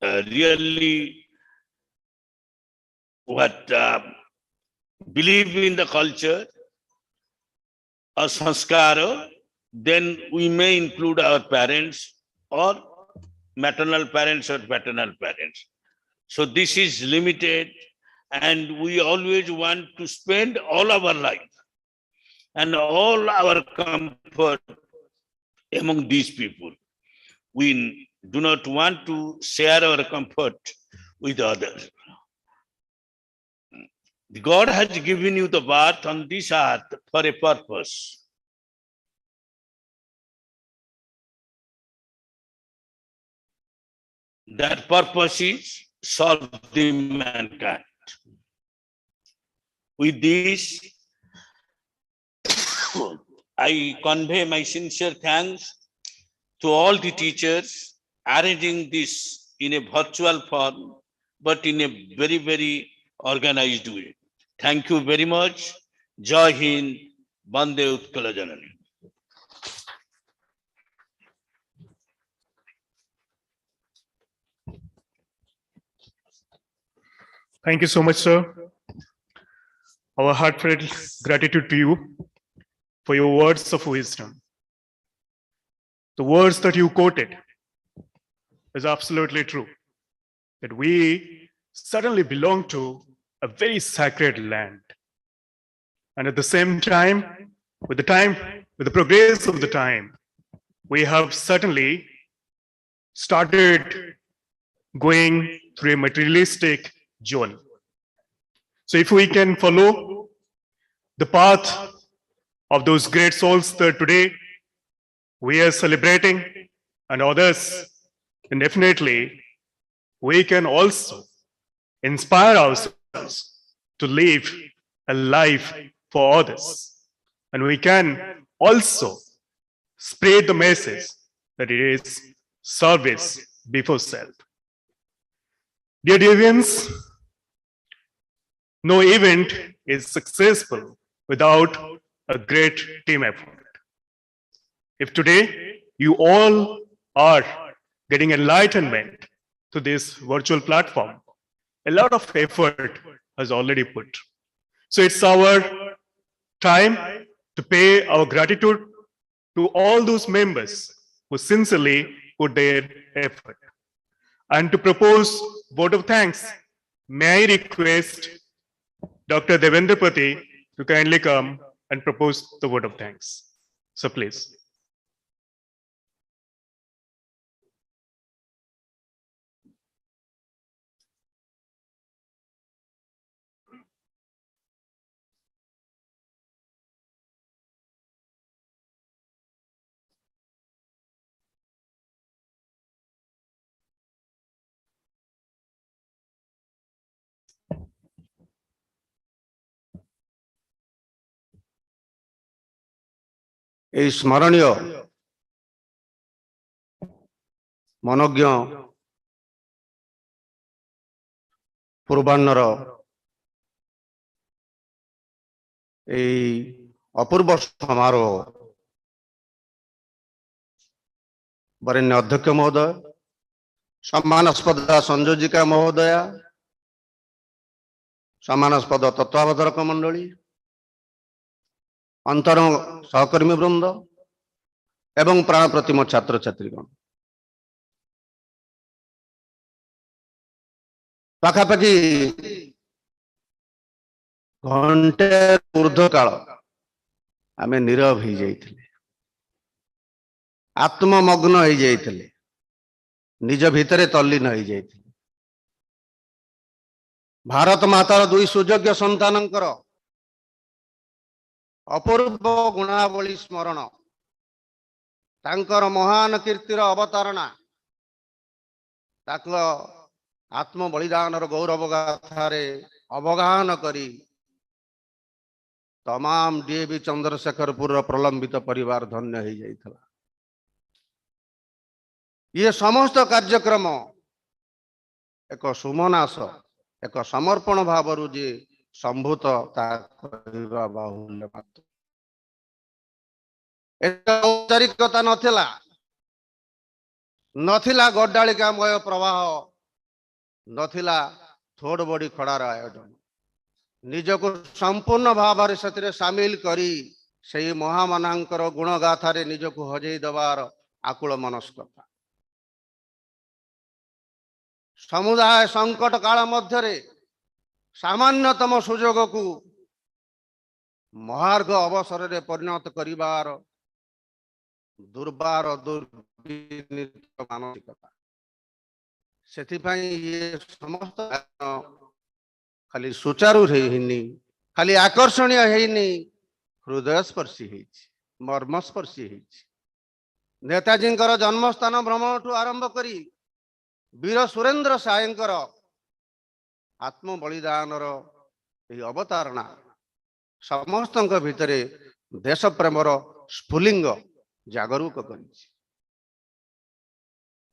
really believe in the culture or sanskara, then we may include our parents or maternal parents or paternal parents. So this is limited, and we always want to spend all our life and all our comfort among these people. We do not want to share our comfort with others. God has given you the birth on this earth for a purpose. That purpose is serve the mankind. With this, I convey my sincere thanks to all the teachers arranging this in a virtual form, but in a very, very organized way. Thank you very much. Jai Hind, Bande Utkala Janani. Thank you so much, sir. Our heartfelt gratitude to you for your words of wisdom. The words that you quoted is absolutely true, that we suddenly belong to a very sacred land. And at the same time, with the progress of the time, we have certainly started going through a materialistic zone. So if we can follow the path of those great souls that today we are celebrating and others, then definitely we can also inspire ourselves to live a life for others. And we can also spread the message that it is service before self. Dear deviants, no event is successful without a great team effort. If today you all are getting enlightenment to this virtual platform, a lot of effort has already put. So it's our time to pay our gratitude to all those members who sincerely put their effort. And to propose vote of thanks, may I request Dr. Devendrapati to kindly come and propose the vote of thanks. So please. এই স্মরণীয় মনোজ্ঞ ପୂର୍ବାହ୍ନର এই ଅପୂର୍ବ ସମାରୋହ ବରେଣ୍ୟ ଅଧ୍ୟକ୍ଷ ମହୋଦୟ, ସମ୍ମାନାସ୍ପଦ ସଂଯୋଜିକା ମହୋଦୟା, ସମ୍ମାନାସ୍ପଦ ତତ୍ତ୍ୱାବଧାରକ ମଣ୍ଡଳୀ, ଅନ୍ତର ସହକର୍ମୀ ବୃନ୍ଦ ଏବଂ ପ୍ରାଣ ପ୍ରତିମ ଛାତ୍ରଛାତ୍ରୀଗଣ, ପାଖାପାଖି ଘଣ୍ଟେ ଊର୍ଦ୍ଧ୍ୱ କାଳ ଆମେ ନୀରବ ହେଇଯାଇଥିଲେ, ଆତ୍ମମଗ୍ନ ହେଇଯାଇଥିଲେ, ନିଜ ଭିତରେ ତଲ୍ଲୀନ ହେଇଯାଇଥିଲେ। ଭାରତ ମାତାର ଦୁଇ ସୁଯୋଗ୍ୟ ସନ୍ତାନଙ୍କର ଅପୂର୍ବ ଗୁଣାବଳୀ ସ୍ମରଣ, ତାଙ୍କର ମହାନ କୀର୍ତ୍ତିର ଅବତାରଣା, ତାଙ୍କ ଆତ୍ମ ବଳିଦାନର ଗୌରବ ଗାଥାରେ ଅବଗାହନ କରି तमाम डीएवी चंद्रशेखरपुर प्रलंबित परिवार धन्य हो जाइथला। ये समस्त कार्यक्रम एक सुमनास एक समर्पण भाव जे संभूत बाहुल्य मात्र औपचारिकता नथिला गड्डालिकामय प्रवाह नथिला थोड़ बड़ी खड़ार आयोजन निजको संपूर्ण भाव से सामिल करी से महामानांकर गुणगाथारे निजको हजई दबार आकुल मनस्कता समुदाय संकट काल मध्य सामान्यतम सुजोग को महार्घ अवसर रे परिणत करिवार दुर्बार दुर्विनीत मानसिकता से ये समस्त खाली सुचारू हेनी खाली आकर्षणीय हेनी हृदयस्पर्शी मर्मस्पर्शी नेताजी जन्मस्थान भ्रमण ठू आरंभ करी वीर सुरेंद्र सायंकर आत्म बलिदानर अवतारणा समस्त भितर देश प्रेमर स्फुलिंग जागरूक कर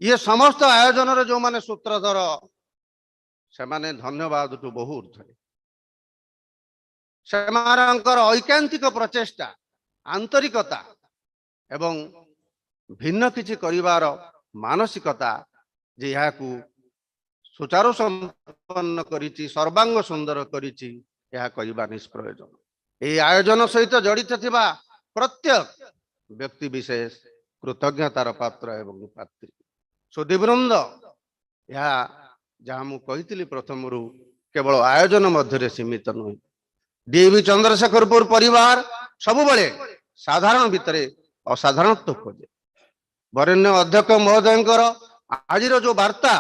ये समस्त आयोजन जो माने सूत्रधर से माने धन्यवाद टू बहु ऊर्ध्वे ऐकांतिक प्रचेष्टा आंतरिकता एवं भिन्न किछि करिवार मानसिकता जे यहाँ को सुचारू संपन्न करिछि सर्वांग सुंदर करिछि यह कहवा निष्प्रयोजन। यह आयोजन सहित जड़ित थिबा प्रत्येक व्यक्ति विशेष कृतज्ञतार पात्र एवं पात्री सुदीवृंद यह जहाँ मु कही प्रथम केवल आयोजन मध्य सीमित नुहे डीएवी चंद्रशेखरपुर परिवार सबुबले साधारण भितर असाधारणत्व खोजे वरेण्य अध्यक्ष महोदय आज जो वार्ता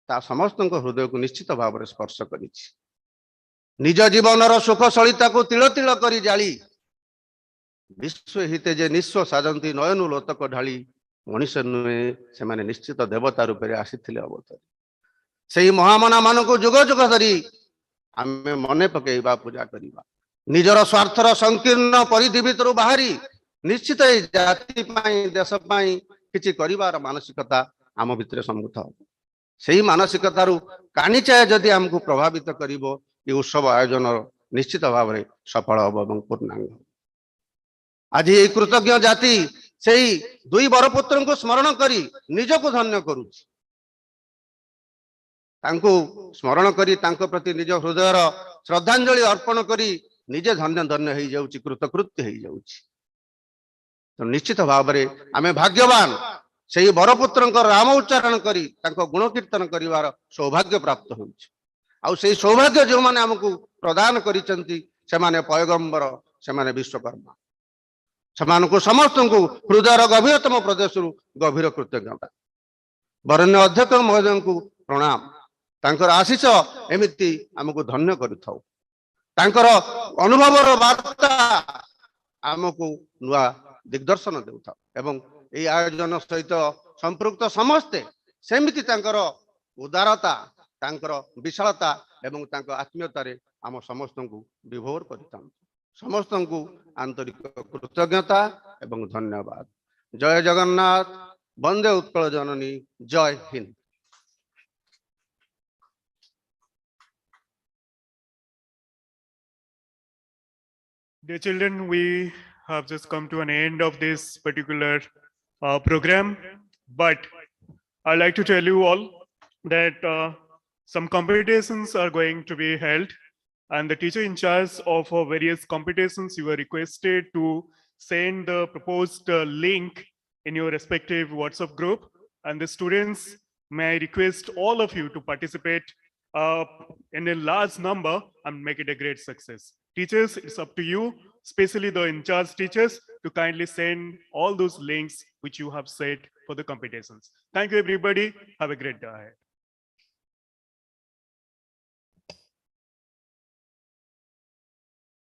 ता समस्त हृदय को निश्चित भाव में स्पर्श करी निज जीवनर सुख सलिता को तिल तिल करी जाली विश्व हिते जे निस्व साजंती नयनु लोतक ढाली मनीष नुहे से माने निश्चित देवता रूप में आसीथिले अवतार से महामना मान को जुग जुग धरी आमे मने पकेबा पूजा करिबा निजर स्वार्थर संकीर्ण परिधि भितर बाहरी निश्चित जाति पाई देश पाई किछि करिवार मानसिकता आम भितर सम्मुख से मानसिकतार कानिचाए जदि आमको प्रभावित करिवो ये उत्सव आयोजन निश्चित भाव में सफल हम और पूर्णांग। आज ये कृतज्ञ जाति से दुई बरपुत्र को स्मरण करी निजको धन्य करुछि तांको स्मरण करी तांको प्रति निज हृदयर श्रद्धांजलि अर्पण करी निजे धन्य धन्य हो जाउछि कृतकृत्य हो जाउछि। तो निश्चित भाव में आमे भाग्यवान से बरपुत्र राम उच्चारण करी तांको गुण कीर्तन करिवार सौभाग्य प्राप्त होइछि आउ से सौभाग्य जो माने हमकु प्रदान करिसंती से माने पैगंबर से माने विश्वकर्मा को समस्त को हृदयर गभीरतम प्रदेश गभीर कृतज्ञता वरेण्य अध्यक्ष महोदय को प्रणाम तांकर आशीष एमिति हमको धन्य करिथाउ तांकर अनुभवर वार्ता हमको नुआ दिग्दर्शन देउथाउ एवं यह आयोजन सहित संपृक्त समस्ते सेमिति तांकर उदारता तांकर विशालता एवं तांकर आत्मीयता रे आम समस्त को विभोर करिथाउ। ସମସ୍ତଙ୍କୁ ଆନ୍ତରିକ କୃତଜ୍ଞତା ଏବଂ ଧନ୍ୟବାଦ। ଜୟ ଜଗନ୍ନାଥ, ବନ୍ଦେ ଉତ୍କଳ ଜନନୀ, ଜୟ Hind. Dear children, we have just come to an end of this particular program, but I'd like to tell you all that some competitions are going to be held, and the teacher in charge of various competitions, you are requested to send the proposed link in your respective WhatsApp group, and the students may I request all of you to participate in a large number and make it a great success. Teachers, it's up to you, especially the in-charge teachers, to kindly send all those links which you have set for the competitions. Thank you, everybody. Have a great day ahead.